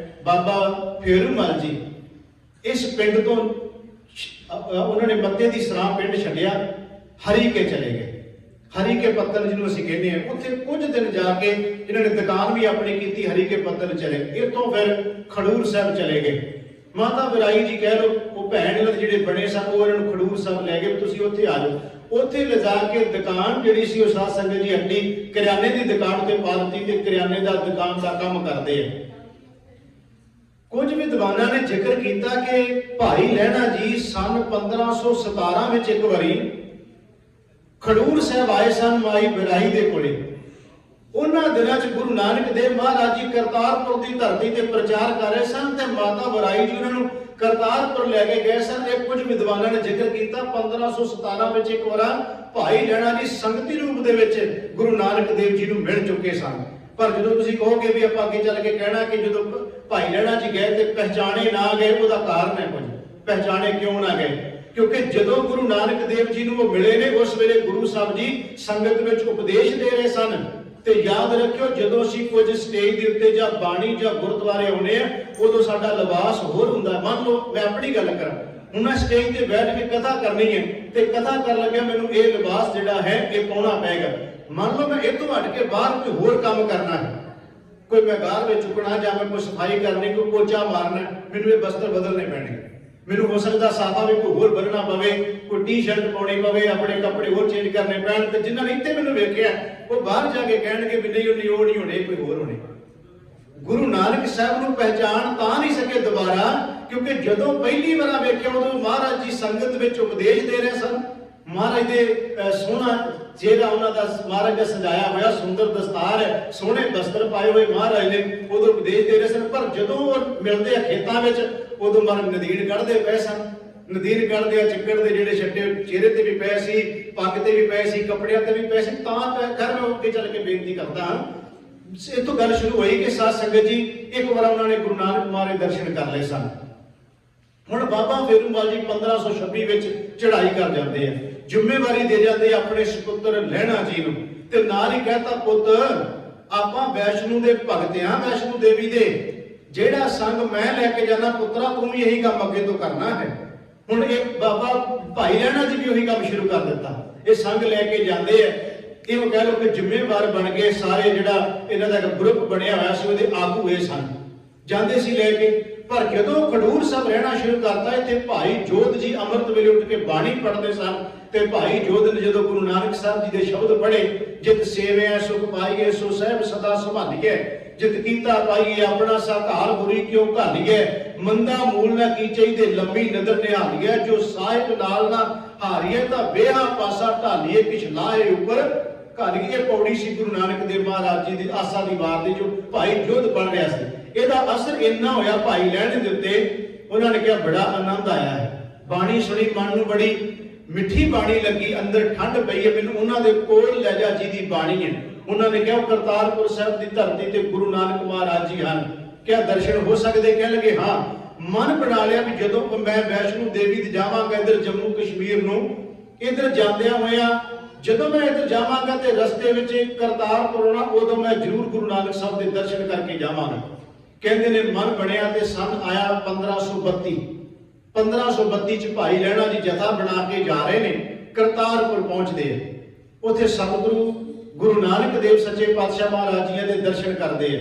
S1: ਬਾਬਾ ਫੇਰੂਮਲ ਜੀ ਇਸ ਪਿੰਡ ਤੋਂ ਉਹਨਾਂ ਨੇ ਮੱਤੇ ਦੀ ਸਰਾਂ ਪਿੰਡ ਛੱਡਿਆ, ਹਰੀਕੇ ਚਲੇ ਗਏ। ਹਰੀਕੇ ਪੱਤਨ ਜਿਹਨੂੰ ਅਸੀਂ ਕਹਿੰਦੇ ਹਾਂ, ਉੱਥੇ ਕੁਝ ਦਿਨ ਜਾ ਕੇ ਇਹਨਾਂ ਨੇ ਦੁਕਾਨ ਵੀ ਆਪਣੀ ਕੀਤੀ, ਹਰੀਕੇ ਪੱਤਨ ਚਲੇ। ਇੱਥੋਂ ਫਿਰ ਖਡੂਰ ਸਾਹਿਬ ਚਲੇ ਗਏ। ਮਾਤਾ ਵਿਰਾਈ ਜੀ ਕਹਿ ਲਓ, ਉਹ ਭੈਣ ਇਹਨਾਂ ਦੇ ਜਿਹੜੇ ਬਣੇ ਸਨ, ਉਹ ਇਹਨਾਂ ਨੂੰ ਖਡੂਰ ਸਾਹਿਬ ਲੈ ਗਏ, ਤੁਸੀਂ ਉੱਥੇ ਆ ਜਾਓ। ਉੱਥੇ ਲਿਜਾ ਕੇ ਦੁਕਾਨ ਜਿਹੜੀ ਸੀ ਉਹ ਸਾਧ ਸੰਗਤ ਜੀ ਹੱਟੀ ਕਰਿਆਨੇ ਦੀ ਦੁਕਾਨ ਤੇ ਪਾ ਦਿੱਤੀ ਤੇ ਕਰਿਆਨੇ ਦਾ ਦੁਕਾਨ ਦਾ ਕੰਮ ਕਰਦੇ ਆ। ਕੁਝ ਵਿਦਵਾਨਾਂ ਨੇ ਜ਼ਿਕਰ ਕੀਤਾ ਕਿ ਭਾਈ ਲਹਿਣਾ ਜੀ ਸੰਨ 1517 ਵਿੱਚ ਇੱਕ ਵਾਰੀ ਖਡੂਰ ਸਾਹਿਬ ਆਏ ਸਨ ਮਾਈ ਵਿਰਾਈ ਦੇ ਕੋਲੇ। ਉਹਨਾਂ ਦਿਨਾਂ 'ਚ ਗੁਰੂ ਨਾਨਕ ਦੇਵ ਮਹਾਰਾਜ ਜੀ ਕਰਤਾਰਪੁਰ ਦੀ ਧਰਤੀ ਤੇ ਪ੍ਰਚਾਰ ਕਰ ਰਹੇ ਸਨ ਤੇ ਮਾਤਾ ਵਿਰਾਈ ਜੀ ਉਹਨਾਂ ਨੂੰ ਕਰਤਾਰਪੁਰ ਲੈ ਕੇ ਗਏ ਸਨ। ਇਹ ਕੁਝ ਵਿਦਵਾਨਾਂ ਨੇ ਜ਼ਿਕਰ ਕੀਤਾ 1517 ਵਿੱਚ ਇੱਕ ਵਾਰ ਭਾਈ ਲਹਿਣਾ ਜੀ ਸੰਗਤੀ ਰੂਪ ਦੇ ਵਿੱਚ ਗੁਰੂ ਨਾਨਕ ਦੇਵ ਜੀ ਨੂੰ ਮਿਲ ਚੁੱਕੇ ਸਨ। ਪਰ ਜਦੋਂ ਤੁਸੀਂ ਕਹੋਗੇ ਵੀ ਆਪਾਂ ਅੱਗੇ ਚੱਲ ਕੇ ਕਹਿਣਾ ਕਿ ਜਦੋਂ ਭਾਈ ਲਹਿਣਾ ਜੀ ਗਏ ਤੇ ਪਹਿਚਾਣੇ ਨਾ ਗਏ, ਉਹਦਾ ਕਾਰਨ ਹੈ ਕੁਝ। ਪਹਿਚਾਣੇ ਕਿਉਂ ਨਾ ਗਏ? ਕਿਉਂਕਿ ਜਦੋਂ ਗੁਰੂ ਨਾਨਕ ਦੇਵ ਜੀ ਨੂੰ ਉਹ ਮਿਲੇ ਨੇ, ਉਸ ਵੇਲੇ ਗੁਰੂ ਸਾਹਿਬ ਜੀ ਸੰਗਤ ਵਿੱਚ ਉਪਦੇਸ਼ ਦੇ ਰਹੇ ਸਨ ਤੇ ਯਾਦ ਰੱਖਿਓ, ਜਦੋਂ ਅਸੀਂ ਕੁਝ ਸਟੇਜ ਦੇ ਉੱਤੇ ਜਾਂ ਬਾਣੀ ਜਾਂ ਗੁਰਦੁਆਰੇ ਆਉਨੇ ਆ, ਉਦੋਂ ਸਾਡਾ ਲਿਬਾਸ ਹੋਰ ਹੁੰਦਾ। ਮੰਨ ਲਓ ਮੈਂ ਆਪਣੀ ਗੱਲ ਕਰਾਂ, ਹੁਣ ਮੈਂ ਸਟੇਜ ਤੇ ਬੈਠ ਕੇ ਕਥਾ ਕਰਨੀ ਹੈ ਤੇ ਕਥਾ ਕਰਨ ਲੱਗਿਆ ਮੈਨੂੰ ਇਹ ਲਿਬਾਸ ਜਿਹੜਾ ਹੈ ਇਹ ਪਾਉਣਾ ਪਏਗਾ। ਮੰਨ ਲਓ ਮੈਂ ਇਹ ਤੋਂ ਹਟ ਕੇ ਬਾਹਰ ਕੋਈ ਹੋਰ ਕੰਮ ਕਰਨਾ ਹੈ, ਕੋਈ ਮੈਂ ਗਾਰ ਵਿੱਚ ਚੁੱਕਣਾ ਜਾਂ ਮੈਂ ਕੋਈ ਸਫਾਈ ਕਰਨੀ, ਕੋਈ ਪੋਚਾ ਮਾਰਨਾ, ਮੈਨੂੰ ਇਹ ਵਸਤਰ ਬਦਲਨੇ ਪੈਣਗੇ। ਮੈਨੂੰ ਹੋ ਸਕਦਾ ਸਾਫਾ ਵੀ ਕੋਈ ਹੋਰ ਬੰਨਣਾ ਪਵੇ, ਕੋਈ ਟੀ-ਸ਼ਰਟ ਪਾਉਣੀ ਪਵੇ, ਆਪਣੇ ਕੱਪੜੇ ਹੋਰ ਚੇਂਜ ਕਰਨੇ ਪੈਣ। ਤੇ ਜਿਨ੍ਹਾਂ ਨੇ ਇੱਥੇ ਮੈਨੂੰ ਵੇਖਿਆ ਉਹ ਬਾਹਰ ਜਾ ਕੇ ਕਹਿਣਗੇ ਵੀ ਨਹੀਂ ਉਹ ਨਹੀਂ ਹੋਣੇ, ਕੋਈ ਹੋਰ ਹੋਣੇ। ਗੁਰੂ ਨਾਨਕ ਸਾਹਿਬ ਨੂੰ ਪਹਿਚਾਣ ਤਾਂ ਨਹੀਂ ਸਕੇ ਦੁਬਾਰਾ, ਕਿਉਂਕਿ ਜਦੋਂ ਪਹਿਲੀ ਵਾਰ ਵੇਖਿਆ ਉਦੋਂ ਮਹਾਰਾਜ ਜੀ ਸੰਗਤ ਵਿੱਚ ਉਪਦੇਸ਼ ਦੇ ਰਹੇ ਸਨ। ਮਹਾਰਾਜ ਦੇ ਸੋਹਣਾ ਚਿਹਰਾ ਉਹਨਾਂ ਦਾ, ਮਹਾਰਾਜ ਦਾ ਸਜਾਇਆ ਹੋਇਆ ਸੁੰਦਰ ਦਸਤਾਰ ਹੈ, ਸੋਹਣੇ ਬਸਤਰ ਪਾਏ ਹੋਏ ਮਹਾਰਾਜ ਨੇ, ਉਦੋਂ ਉਪਦੇਸ਼ ਦੇ ਰਹੇ ਸਨ। ਪਰ ਜਦੋਂ ਉਹ ਮਿਲਦੇ ਆ ਖੇਤਾਂ ਵਿੱਚ, ਉਦੋਂ ਮਹਾਰਾਜ ਨਦੀਨ ਕੱਢਦੇ ਪਏ ਸਨ। ਨਦੀਨ ਕੱਢਦੇ ਆ, ਚਿੱਕੜ ਦੇ ਜਿਹੜੇ ਛੱਡੇ ਚਿਹਰੇ ਤੇ ਵੀ ਪਏ ਸੀ, ਪੱਗ ਤੇ ਵੀ ਪਏ ਸੀ, ਕੱਪੜਿਆਂ ਤੇ ਵੀ ਪਏ ਸੀ। ਤਾਂ ਖੈਰ ਮੈਂ ਅੱਗੇ ਚੱਲ ਕੇ ਬੇਨਤੀ ਕਰਦਾ ਹਾਂ, ਇੱਥੋਂ ਗੱਲ ਸ਼ੁਰੂ ਹੋਈ ਕਿ ਸਾਧ ਸੰਗਤ ਜੀ ਇੱਕ ਵਾਰ ਉਹਨਾਂ ਨੇ ਗੁਰੂ ਨਾਨਕ ਮਹਾਰਾਜ ਦਰਸ਼ਨ ਕਰ ਲਏ ਸਨ। ਹੁਣ ਬਾਬਾ ਫੇਰੂਮਲ ਜੀ 1526 ਵਿੱਚ ਚੜ੍ਹਾਈ ਕਰ ਜਾਂਦੇ ਆ, ਜ਼ਿੰਮੇਵਾਰੀ ਦੇ ਜਾਂਦੇ ਆਪਣੇ ਸੁਪੁੱਤਰ ਲਹਿਣਾ ਜੀ ਨੂੰ, ਤੇ ਨਾਲ ਹੀ ਕਹਤਾ ਪੁੱਤ ਆਪਾਂ ਵੈਸ਼ਨੂ ਦੇ ਭਗਤ ਆ, ਵੈਸ਼ਨੂ ਦੇਵੀ ਦੇ, ਜਿਹੜਾ ਸੰਗ ਮੈਂ ਲੈ ਕੇ ਜਾਣਾ ਪੁੱਤਰਾ ਤੂੰ ਵੀ ਇਹੀ ਕੰਮ ਅੱਗੇ ਤੋਂ ਕਰਨਾ ਹੈ। ਹੁਣ ਇਹ ਬਾਬਾ ਭਾਈ ਲਹਿਣਾ ਜੀ ਵੀ ਉਹੀ ਕੰਮ ਸ਼ੁਰੂ ਕਰ ਦਿੱਤਾ, ਇਹ ਸੰਗ ਲੈ ਕੇ ਜਾਂਦੇ ਆ। ਇਹਨੂੰ ਕਹਿ ਲਓ ਕਿ ਜ਼ਿੰਮੇਵਾਰ ਬਣ ਗਏ ਸਾਰੇ, ਜਿਹੜਾ ਇਹਨਾਂ ਦਾ ਗਰੁੱਪ ਬਣਿਆ ਹੋਇਆ ਸੀ ਉਹਦੇ ਆਗੂ ਇਹ ਸਨ, ਜਾਂਦੇ ਸੀ ਲੈ ਕੇ। ਪਰ ਜਦੋਂ ਖਡੂਰ ਸਾਹਿਬ ਰਹਿਣਾ ਸ਼ੁਰੂ ਕਰਤਾ, ਇੱਥੇ ਭਾਈ ਜੋਧ ਜੀ ਅੰਮ੍ਰਿਤ ਵੇਲੇ ਉੱਠ ਕੇ ਬਾਣੀ ਪੜ੍ਹਦੇ ਸਨ। ਤੇ ਭਾਈ ਜੋਧ ਨੇ ਜਦੋਂ ਗੁਰੂ ਨਾਨਕ ਸਾਹਿਬ ਜੀ ਦੇ ਸ਼ਬਦ ਪੜ੍ਹੇ, ਜਿਤ ਸੇਵਿਆ ਸੁਖ ਪਾਈਏ ਸੋ ਸਾਹਿਬ ਸਦਾ ਸੰਭਾਲੀਏ, ਜਿਤ ਕੀਤਾ ਪਾਈਏ ਆਪਣਾ ਸਾਕਾਰ ਬੁਰੀ ਕਿਉਂ ਘਾਲੀਏ, ਮੰਦਾ ਮੂਲ ਨਾ ਕੀਚਈ ਦੇ ਲੰਮੀ ਨਦਰ ਨਿਹਾਲੀਏ, ਜੋ ਸਾਹਿਬ ਨਾਲ ਨਾ ਹਾਰੀਏ ਤਾਂ ਬੇਹਾ ਪਾਸਾ ਢਾਲੀਏ, ਕਿਛ ਲਾਹੇ ਉੱਪਰ ਘਾਲੀਏ। ਇਹ ਪੌੜੀ ਸੀ ਗੁਰੂ ਨਾਨਕ ਦੇਵ ਮਹਾਰਾਜ ਜੀ ਦੀ ਆਸਾ ਦੀ ਵਾਰ ਦੀ, ਜੋ ਭਾਈ ਜੋਧ ਪੜ੍ਹ ਰਿਹਾ ਸੀ। ਇਹਦਾ ਅਸਰ ਇੰਨਾ ਹੋਇਆ ਭਾਈ ਲਹਿਣੇ ਦੇ ਉੱਤੇ, ਉਹਨਾਂ ਨੇ ਕਿਹਾ ਬੜਾ ਆਨੰਦ ਆਇਆ ਹੈ, ਬਾਣੀ ਸੁਣੀ, ਮਨ ਨੂੰ ਬੜੀ ਮਿੱਠੀ ਬਾਣੀ ਲੱਗੀ, ਅੰਦਰ ਠੰਡ ਪਈ ਹੈ, ਮੈਨੂੰ ਉਹਨਾਂ ਦੇ ਕੋਲ ਲੈ ਜਾ ਜੀ ਦੀ ਬਾਣੀ ਹੈ। ਉਹਨਾਂ ਨੇ ਕਿਹਾ ਕਰਤਾਰਪੁਰ ਸਾਹਿਬ ਦੀ ਧਰਤੀ ਤੇ ਗੁਰੂ ਨਾਨਕ ਮਹਾਰਾਜ ਜੀ ਹਨ, ਕਿਆ ਦਰਸ਼ਨ ਹੋ ਸਕਦੇ? ਕਹਿ ਲਗੇ ਹਾਂ। ਮਨ ਬਣਾ ਲਿਆ ਵੀ ਜਦੋਂ ਮੈਂ ਵੈਸ਼ਨੂ ਦੇਵੀ ਤੇ ਜਾਵਾਂਗਾ ਇੱਧਰ ਜੰਮੂ ਕਸ਼ਮੀਰ ਨੂੰ, ਇੱਧਰ ਜਾਂਦਿਆਂ ਹੋਇਆਂ ਜਦੋਂ ਮੈਂ ਇੱਧਰ ਜਾਵਾਂਗਾ ਤੇ ਰਸਤੇ ਵਿੱਚ ਕਰਤਾਰਪੁਰ ਆਉਣਾ, ਉਦੋਂ ਮੈਂ ਜ਼ਰੂਰ ਗੁਰੂ ਨਾਨਕ ਸਾਹਿਬ ਦੇ ਦਰਸ਼ਨ ਕਰਕੇ ਜਾਵਾਂਗਾ। ਕਹਿੰਦੇ ਨੇ ਮਨ ਬਣਿਆ ਤੇ ਸੰਨ ਆਇਆ 1532। 1532 ਚ ਭਾਈ ਲਹਿਣਾ ਜੀ ਜਥਾ ਬਣਾ ਕੇ ਜਾ ਰਹੇ ਨੇ, ਕਰਤਾਰਪੁਰ ਪਹੁੰਚਦੇ ਆ। ਉੱਥੇ ਸਤਿਗੁਰੂ ਗੁਰੂ ਨਾਨਕ ਦੇਵ ਸੱਚੇ ਪਾਤਸ਼ਾਹ ਮਹਾਰਾਜ ਜੀ ਦੇ ਦਰਸ਼ਨ ਕਰਦੇ ਆ।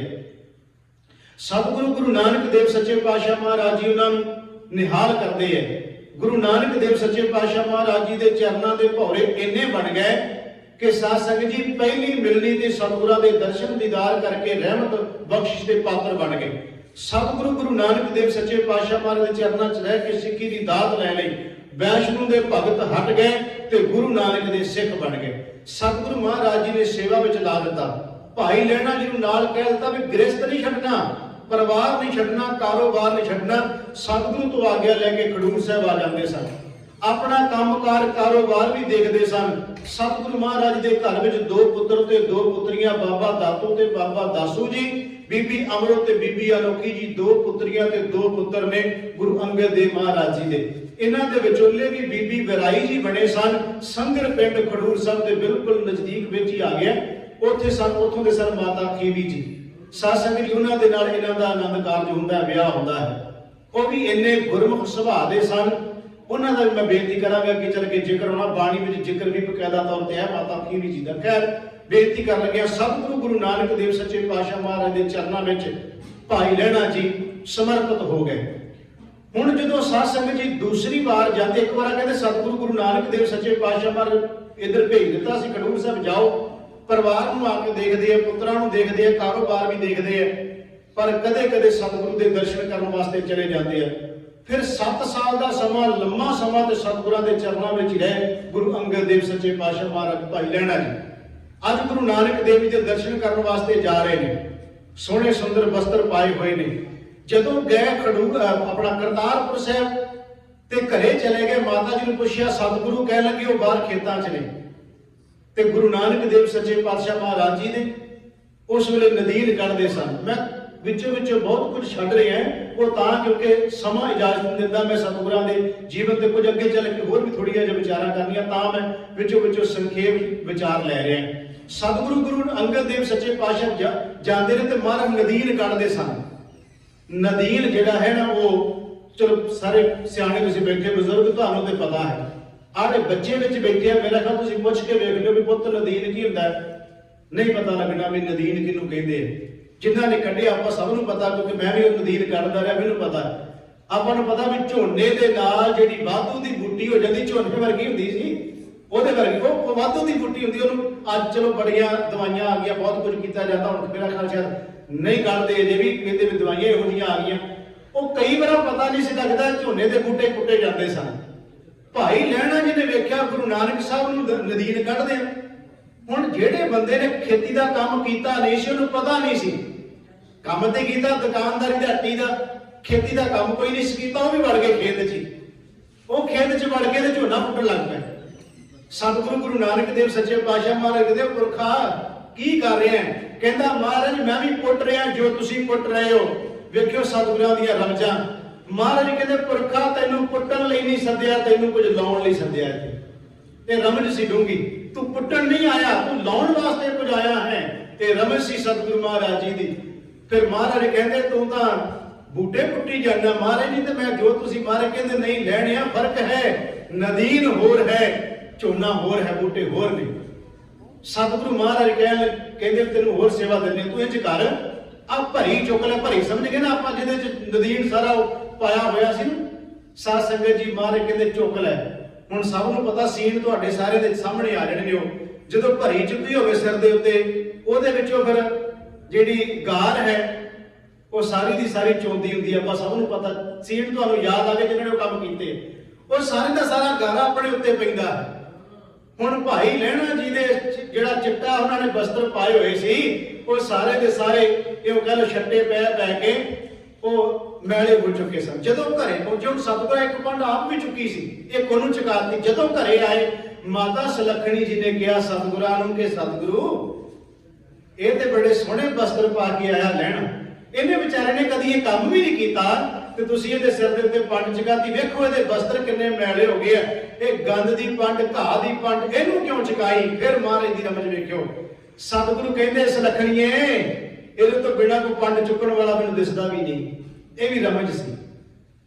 S1: ਸਤਿਗੁਰੂ ਗੁਰੂ ਨਾਨਕ ਦੇਵ ਸੱਚੇ ਪਾਤਸ਼ਾਹ ਮਹਾਰਾਜ ਜੀ ਉਹਨਾਂ ਨੂੰ ਨਿਹਾਲ ਕਰਦੇ ਆ। ਗੁਰੂ ਨਾਨਕ ਦੇਵ ਸੱਚੇ ਪਾਤਸ਼ਾਹ ਮਹਾਰਾਜ ਜੀ ਦੇ ਚਰਨਾਂ ਦੇ ਭੌਰੇ ਇੰਨੇ ਬਣ ਗਏ ਕਿ ਸਾਧ ਸੰਗਤ ਜੀ ਪਹਿਲੀ ਮਿਲਣੀ ਤੇ ਸਤਿਗੁਰਾਂ ਦੇ ਦਰਸ਼ਨ ਦੀਦਾਰ ਕਰਕੇ ਰਹਿਮਤ ਬਖਸ਼ਿਸ਼ ਦੇ ਪਾਤਰ ਬਣ ਗਏ। ਸਤਿਗੁਰੂ ਗੁਰੂ ਨਾਨਕ ਦੇਵ ਸੱਚੇ ਪਾਤਸ਼ਾਹ ਮਹਾਰਾਜ ਦੇ ਚਰਨਾਂ 'ਚ ਰਹਿ ਕੇ ਸਿੱਖੀ ਦੀ ਦਾਤ ਲੈ ਲਈ। ਵੈਸ਼ਨੂ ਦੇ ਭਗਤ ਹਟ ਗਏ ਤੇ ਗੁਰੂ ਨਾਨਕ ਦੇ ਸਿੱਖ ਬਣ ਗਏ। ਸਤਿਗੁਰੂ ਮਹਾਰਾਜ ਜੀ ਨੇ ਸੇਵਾ ਵਿੱਚ ਲਾ ਦਿੱਤਾ। ਭਾਈ ਲਹਿਣਾ ਜੀ ਨੂੰ ਨਾਲ ਕਹਿ ਦਿੱਤਾ ਵੀ ਗ੍ਰਸਤ ਨਹੀਂ ਛੱਡਣਾ, ਪਰਿਵਾਰ ਨਹੀਂ ਛੱਡਣਾ, ਕਾਰੋਬਾਰ ਨਹੀਂ ਛੱਡਣਾ। ਸਤਿਗੁਰੂ ਤੋਂ ਆਗਿਆ ਲੈ ਕੇ ਖਡੂਰ ਸਾਹਿਬ ਆ ਜਾਂਦੇ ਸਨ। ਆਪਣਾ ਕੰਮਕਾਰ ਕਾਰੋਬਾਰ ਵੀ ਦੇਖਦੇ ਸਨ। ਸਤਿਗੁਰੂ ਮਹਾਰਾਜ ਦੇ ਘਰ ਵਿੱਚ 2 ਪੁੱਤਰ ਤੇ 2 ਪੁੱਤਰੀਆਂ, ਬਾਬਾ ਦਾਤੂ ਤੇ ਬਾਬਾ ਦਾਸੂ ਜੀ, ਬੀਬੀ ਅਮਰੋ ਤੇ ਬੀਬੀ ਅਲੋਕੀ ਜੀ। 2 ਪੁੱਤਰੀਆਂ ਤੇ 2 ਪੁੱਤਰ ਨੇ ਗੁਰੂ ਅੰਗਦ ਦੇਵ ਮਹਾਰਾਜ ਜੀ ਦੇ। ਇਹਨਾਂ ਦੇ ਵਿਚੋਲੇ ਵੀ ਬੀਬੀ ਵਿਰਾਈ ਜੀ ਬਣੇ ਸਨ। ਸੰਗਰ ਪਿੰਡ ਖਡੂਰ ਸਾਹਿਬ ਦੇ ਬਿਲਕੁਲ ਨਜ਼ਦੀਕ ਵਿੱਚ ਹੀ ਆ ਗਿਆ। ਉੱਥੇ ਉੱਥੋਂ ਦੇ ਸਨ ਮਾਤਾ ਖੀਵੀ ਜੀ। ਸਾਧ ਸੰਗਤ ਜੀ ਉਹਨਾਂ ਦੇ ਨਾਲ ਇਹਨਾਂ ਦਾ ਆਨੰਦ ਕਾਰਜ ਹੁੰਦਾ ਹੈ, ਵਿਆਹ ਹੁੰਦਾ ਹੈ। ਉਹ ਵੀ ਇੰਨੇ ਗੁਰਮੁਖ ਸੁਭਾਅ ਦੇ ਸਨ। ਉਹਨਾਂ ਦਾ ਵੀ ਮੈਂ ਬੇਨਤੀ ਕਰਾਂਗਾ ਕਿ ਚੱਲ ਕੇ ਜ਼ਿਕਰ ਹੋਣਾ, ਬਾਣੀ ਵਿੱਚ ਜ਼ਿਕਰ ਵੀ ਬਕਾਇਦਾ ਤੌਰ ਤੇ ਹੈ ਮਾਤਾ ਖੀਵੀ ਜੀ ਦਾ। ਖੈਰ ਬੇਨਤੀ ਕਰਨ ਲੱਗਿਆ ਸਤਿਗੁਰੂ ਗੁਰੂ ਨਾਨਕ ਦੇਵ ਸੱਚੇ ਪਾਤਸ਼ਾਹ ਮਹਾਰਾਜ ਦੇ ਚਰਨਾਂ ਵਿੱਚ ਭਾਈ ਲਹਿਣਾ ਜੀ ਸਮਰਪਿਤ ਹੋ ਗਏ। ਹੁਣ ਜਦੋਂ ਸਾਧ ਸੰਗਤ ਜੀ ਦੂਸਰੀ ਵਾਰ ਜਾਂਦੇ, ਇੱਕ ਵਾਰ ਕਹਿੰਦੇ ਸਤਿਗੁਰੂ ਗੁਰੂ ਨਾਨਕ ਦੇਵ ਸੱਚੇ ਪਾਤਸ਼ਾਹ ਮਹਾਰਾਜ ਇੱਧਰ ਭੇਜ ਦਿੱਤਾ ਸੀ ਖਡੂਰ ਸਾਹਿਬ, ਜਾਓ। ਪਰਿਵਾਰ ਨੂੰ ਆ ਕੇ ਦੇਖਦੇ ਆ, ਪੁੱਤਰਾਂ ਨੂੰ ਦੇਖਦੇ ਆ, ਕਾਰੋਬਾਰ ਵੀ ਦੇਖਦੇ ਆ। ਪਰ ਕਦੇ ਕਦੇ ਸਤਿਗੁਰੂ ਦੇ ਦਰਸ਼ਨ ਕਰਨ ਵਾਸਤੇ ਚਲੇ ਜਾਂਦੇ ਆ। ਫਿਰ 7 ਸਾਲ ਦਾ ਸਮਾਂ, ਲੰਮਾ ਸਮਾਂ ਤੇ ਸਤਿਗੁਰਾਂ ਦੇ ਚਰਨਾਂ ਵਿੱਚ ਰਹੇ ਗੁਰੂ ਅੰਗਦ ਦੇਵ ਸੱਚੇ ਪਾਤਸ਼ਾਹ ਮਹਾਰਾਜ ਭਾਈ ਲਹਿਣਾ ਜੀ। ਅੱਜ ਗੁਰੂ ਨਾਨਕ ਦੇਵ ਜੀ ਦੇ ਦਰਸ਼ਨ ਕਰਨ ਵਾਸਤੇ ਜਾ ਰਹੇ ਨੇ। ਸੋਹਣੇ ਸੁੰਦਰ ਵਸਤਰ ਪਾਏ ਹੋਏ ਨੇ। ਜਦੋਂ ਗਏ ਖਡੂਰ ਆਪਣਾ ਕਰਤਾਰਪੁਰ ਸਾਹਿਬ ਤੇ ਘਰੇ ਚਲੇ ਗਏ, ਮਾਤਾ ਜੀ ਨੂੰ ਪੁੱਛਿਆ, ਸਤਿਗੁਰੂ ਕਹਿ ਲੱਗੇ ਉਹ ਬਾਹਰ ਖੇਤਾਂ 'ਚ ਨੇ। ਤੇ ਗੁਰੂ ਨਾਨਕ ਦੇਵ ਸੱਚੇ ਪਾਤਸ਼ਾਹ ਮਹਾਰਾਜ ਜੀ ਨੇ ਉਸ ਵੇਲੇ ਨਦੀਨ ਕੱਢਦੇ ਸਨ। ਮੈਂ ਵਿੱਚੋਂ ਬਹੁਤ ਕੁਝ ਛੱਡ ਰਿਹਾ, ਉਹ ਤਾਂ ਕਿਉਂਕਿ ਸਮਾਂ ਇਜਾਜ਼ਤ ਨਹੀਂ ਦਿੰਦਾ। ਮੈਂ ਸਤਿਗੁਰਾਂ ਦੇ ਜੀਵਨ ਤੇ ਕੁਝ ਅੱਗੇ ਚੱਲ ਕੇ ਹੋਰ ਵੀ ਥੋੜ੍ਹੀਆਂ ਜਿਹੀਆਂ ਵਿਚਾਰਾਂ ਕਰਨੀਆਂ, ਤਾਂ ਮੈਂ ਵਿੱਚੋਂ ਸੰਖੇਪ ਵਿਚਾਰ ਲੈ ਰਿਹਾ। ਸਤਿਗੁਰੂ ਗੁਰੂ ਅੰਗਦ ਦੇਵ ਸੱਚੇ ਪਾਤਸ਼ਾਹ ਜਾਂਦੇ ਨੇ ਤੇ ਮਹਾਰਾਜ ਨਦੀਨ ਕੱਢਦੇ ਸਨ। ਨਦੀਨ ਜਿਹੜਾ ਹੈ ਨਾ, ਉਹ ਚਲੋ ਸਾਰੇ ਸਿਆਣੇ ਤੁਸੀਂ ਬੈਠੇ ਬਜ਼ੁਰਗ, ਤੁਹਾਨੂੰ ਤੇ ਪਤਾ ਹੈ। ਆੜੇ ਬੱਚੇ ਵਿੱਚ ਬੈਠੇ ਆ, ਮੇਰਾ ਖਿਆਲ ਤੁਸੀਂ ਪੁੱਛ ਕੇ ਵੇਖ ਲਿਓ ਵੀ ਪੁੱਤ ਨਦੀਨ ਕੀ ਹੁੰਦਾ ਹੈ। ਨਹੀਂ ਪਤਾ ਲੱਗਣਾ ਵੀ ਨਦੀਨ ਕਿਹਨੂੰ ਕਹਿੰਦੇ ਆ। ਜਿਨ੍ਹਾਂ ਨੇ ਕੱਢਿਆ ਆਪਾਂ ਸਭ ਨੂੰ ਪਤਾ, ਕਿਉਂਕਿ ਮੈਂ ਵੀ ਉਹ ਨਦੀਨ ਕੱਢਦਾ ਰਿਹਾ, ਮੈਨੂੰ ਪਤਾ। ਆਪਾਂ ਨੂੰ ਪਤਾ ਵੀ ਝੋਨੇ ਦੇ ਨਾਲ ਜਿਹੜੀ ਵਾਧੂ ਦੀ ਬੂਟੀ ਹੋ ਜਾਂਦੀ, ਝੋਨੇ ਵਰਗੀ ਹੁੰਦੀ ਸੀ, ਉਹਦੇ ਵਰਗੀ ਉਹ ਵਾਧੂ ਦੀ ਬੂਟੀ ਹੁੰਦੀ। ਉਹਨੂੰ ਅੱਜ ਚਲੋ ਬੜੀਆਂ ਦਵਾਈਆਂ ਆ ਗਈਆਂ, ਬਹੁਤ ਕੁਝ ਕੀਤਾ ਜਾਂਦਾ, ਹੁਣ ਮੇਰਾ ਖਿਆਲ ਸ਼ਾਇਦ ਨਹੀਂ ਕੱਢਦੇ, ਅਜੇ ਵੀ ਕਹਿੰਦੇ ਵੀ ਦਵਾਈਆਂ ਇਹੋ ਜਿਹੀਆਂ ਆ ਗਈਆਂ। ਉਹ ਕਈ ਵਾਰ ਪਤਾ ਨਹੀਂ ਸੀ ਲੱਗਦਾ, ਝੋਨੇ ਦੇ ਬੂਟੇ ਕੁੱਟੇ ਜਾਂਦੇ ਸਨ। ਭਾਈ ਲਹਿਣਾ ਜੀ ਨੇ ਵੇਖਿਆ ਗੁਰੂ ਨਾਨਕ ਸਾਹਿਬ ਨੂੰ ਨਦੀਨ ਕੱਢਦੇ ਆ। ਹੁਣ ਜਿਹੜੇ ਬੰਦੇ ਨੇ ਖੇਤੀ ਦਾ ਕੰਮ ਕੀਤਾ ਨਹੀਂ ਸੀ, ਉਹਨੂੰ ਪਤਾ ਨਹੀਂ ਸੀ, ਕੰਮ ਤੇ ਕੀਤਾ ਦੁਕਾਨਦਾਰੀ ਦਾ, ਹੱਟੀ ਦਾ, ਖੇਤੀ ਦਾ ਕੰਮ ਕੋਈ ਨਹੀਂ ਸੀ ਕੀਤਾ, ਉਹ ਵੀ ਵੜ ਗਏ ਖੇਤ 'ਚ। ਉਹ ਖੇਤ 'ਚ ਵੜ ਕੇ ਤੇ ਝੋਨਾ ਪੁੱਟਣ ਲੱਗ ਪਏ। ਸਤਿਗੁਰੂ ਗੁਰੂ ਨਾਨਕ ਦੇਵ ਸੱਚੇ ਪਾਤਸ਼ਾਹ ਮਹਾਰਾਜ ਕਹਿੰਦੇ, ਪੁਰਖਾ ਕੀ ਕਰ ਰਿਹਾ? ਕਹਿੰਦਾ ਮਹਾਰਾਜ ਮੈਂ ਵੀ ਪੁੱਟ ਰਿਹਾ ਜੋ ਤੁਸੀਂ ਪੁੱਟ ਰਹੇ ਹੋ। ਵੇਖਿਓ ਸਤਿਗੁਰਾਂ ਦੀਆਂ ਰਮਜਾਂ। ਮਹਾਰਾਜ ਕਹਿੰਦੇ ਪੁਰਖਾ ਤੈਨੂੰ ਪੁੱਟਣ ਲਈ ਨਹੀਂ ਸੱਦਿਆ, ਤੈਨੂੰ ਕੁਝ ਲਾਉਣ ਲਈ ਸੱਦਿਆ। ਤੇ ਰਮਜ ਸੀ ਡੂੰਗੀ, ਤੂੰ ਪੁੱਟਣ ਨਹੀਂ ਆਇਆ, ਤੂੰ ਲਾਉਣ ਵਾਸਤੇ ਕੁਝ ਆਇਆ ਹੈ। ਤੇ ਰਮਜ ਸੀ ਸਤਿਗੁਰੂ ਮਹਾਰਾਜ ਜੀ ਦੀ। ਫਿਰ ਮਹਾਰਾਜ ਕਹਿੰਦੇ ਤੂੰ ਤਾਂ ਬੂਟੇ ਪੁੱਟੀ ਜਾਂਦਾ। ਮਹਾਰਾਜ ਜੀ ਤੇ ਮੈਂ ਜੋ ਤੁਸੀਂ ਮਹਾਰਾਜ ਕਹਿੰਦੇ ਨਹੀਂ ਲੈਣਿਆ, ਫਰਕ ਹੈ। ਨਦੀਨ ਹੋਰ ਹੈ, ਝੋਨਾ ਹੋਰ ਹੈ, ਬੂਟੇ ਹੋਰ ਨੇ। ਸਤਿਗੁਰੂ ਮਹਾਰਾਜ ਕਹਿੰਦੇ ਤੈਨੂੰ ਹੋਰ ਸੇਵਾ ਦਿੰਦੇ, ਤੂੰ ਇਹ ਚ ਕਰ, ਆ ਭਰੀ ਚੁੱਕ ਲੈ। ਭਰੀ ਸਮਝ ਗਏ ਨਾ ਆਪਾਂ, ਜਿਹਦੇ ਚ ਨਦੀਨ ਸਾਰਾ ਪਾਇਆ ਹੋਇਆ ਸੀ ਨਾ। ਸਾਧ ਸੰਗਤ ਜੀ ਮਹਾਰਾਜ ਕਹਿੰਦੇ ਚੁੱਕ ਲੈ। ਹੁਣ ਸਭ ਨੂੰ ਪਤਾ ਸੀਨ ਤੁਹਾਡੇ ਸਾਰੇ ਦੇ ਸਾਹਮਣੇ ਆ ਜਾਣਗੇ। ਉਹ ਜਦੋਂ ਭਰੀ ਚੁੱਕੀ ਹੋਵੇ ਸਿਰ ਦੇ ਉੱਤੇ, ਉਹਦੇ ਵਿੱਚੋਂ ਫਿਰ ਜਿਹੜੀ ਗਾਰ ਹੈ ਉਹ ਸਾਰੀ ਦੀ ਸਾਰੀ ਚੋਂਦੀ ਹੁੰਦੀ ਆ। ਆਪਾਂ ਸਭ ਨੂੰ ਪਤਾ, ਸੀਨ ਤੁਹਾਨੂੰ ਯਾਦ ਆਵੇ ਜਿਹਨਾਂ ਨੇ ਉਹ ਕੰਮ ਕੀਤੇ। ਉਹ ਸਾਰੇ ਦਾ ਸਾਰਾ ਗਾਰਾ ਆਪਣੇ ਉੱਤੇ ਪੈਂਦਾ। ਹੁਣ ਭਾਈ ਲਹਿਣਾ ਜੀ ਦੇ ਜਿਹੜਾ ਚਿੱਟਾ ਉਹਨਾਂ ਨੇ ਵਸਤਰ ਪਾਏ ਹੋਏ ਸੀ, ਉਹ ਸਾਰੇ ਦੇ ਸਾਰੇ ਇਹ ਕਹਿ ਲਓ ਛੱਟੇ ਪੈ ਕੇ ਉਹ ਮੈਲੇ ਹੋ ਚੁੱਕੇ ਸਨ। ਜਦੋਂ ਘਰੇ ਪਹੁੰਚੇ, ਹੁਣ ਸਤਿਗੁਰਾਂ ਇੱਕ ਪੰਡ ਆਪ ਵੀ ਚੁੱਕੀ ਸੀ, ਇੱਕ ਉਹਨੂੰ ਚੁਕਾਤੀ। ਜਦੋਂ ਘਰੇ ਆਏ, ਮਾਤਾ ਸੁਲੱਖਣੀ ਜੀ ਨੇ ਕਿਹਾ ਸਤਿਗੁਰਾਂ ਨੂੰ ਕਿ ਸਤਿਗੁਰੂ ਇਹ ਤੇ ਬੜੇ ਸੋਹਣੇ ਵਸਤਰ ਪਾ ਕੇ ਆਇਆ ਲੈਣ, ਇਹਨੇ ਵਿਚਾਰੇ ਨੇ ਕਦੀ ਇਹ ਕੰਮ ਵੀ ਨਹੀਂ ਕੀਤਾ ਤੇ ਤੁਸੀਂ ਇਹਦੇ ਸਿਰ ਦੇ ਉੱਤੇ ਪੰਡ ਚੁਕਾਤੀ। ਵੇਖੋ ਇਹਦੇ ਵਸਤਰ ਕਿੰਨੇ ਮੈਲੇ ਹੋ ਗਏ ਆ। ਇਹ ਗੰਦ ਦੀ ਪੰਡ, ਘਾਹ ਦੀ ਪੰਡ, ਇਹਨੂੰ ਕਿਉਂ ਚੁਕਾਈ? ਫਿਰ ਮਹਾਰਾਜ ਦੀ ਰਮਜ ਵੇਖਿਓ। ਸਤਿਗੁਰੂ ਕਹਿੰਦੇ ਸੁਲੱਖਣੀਏ ਇਹਦੇ ਤੋਂ ਬਿਨਾਂ ਕੋਈ ਪੰਡ ਚੁੱਕਣ ਵਾਲਾ ਮੈਨੂੰ ਦਿਸਦਾ ਵੀ ਨਹੀਂ। ਇਹ ਵੀ ਰਮਜ ਸੀ।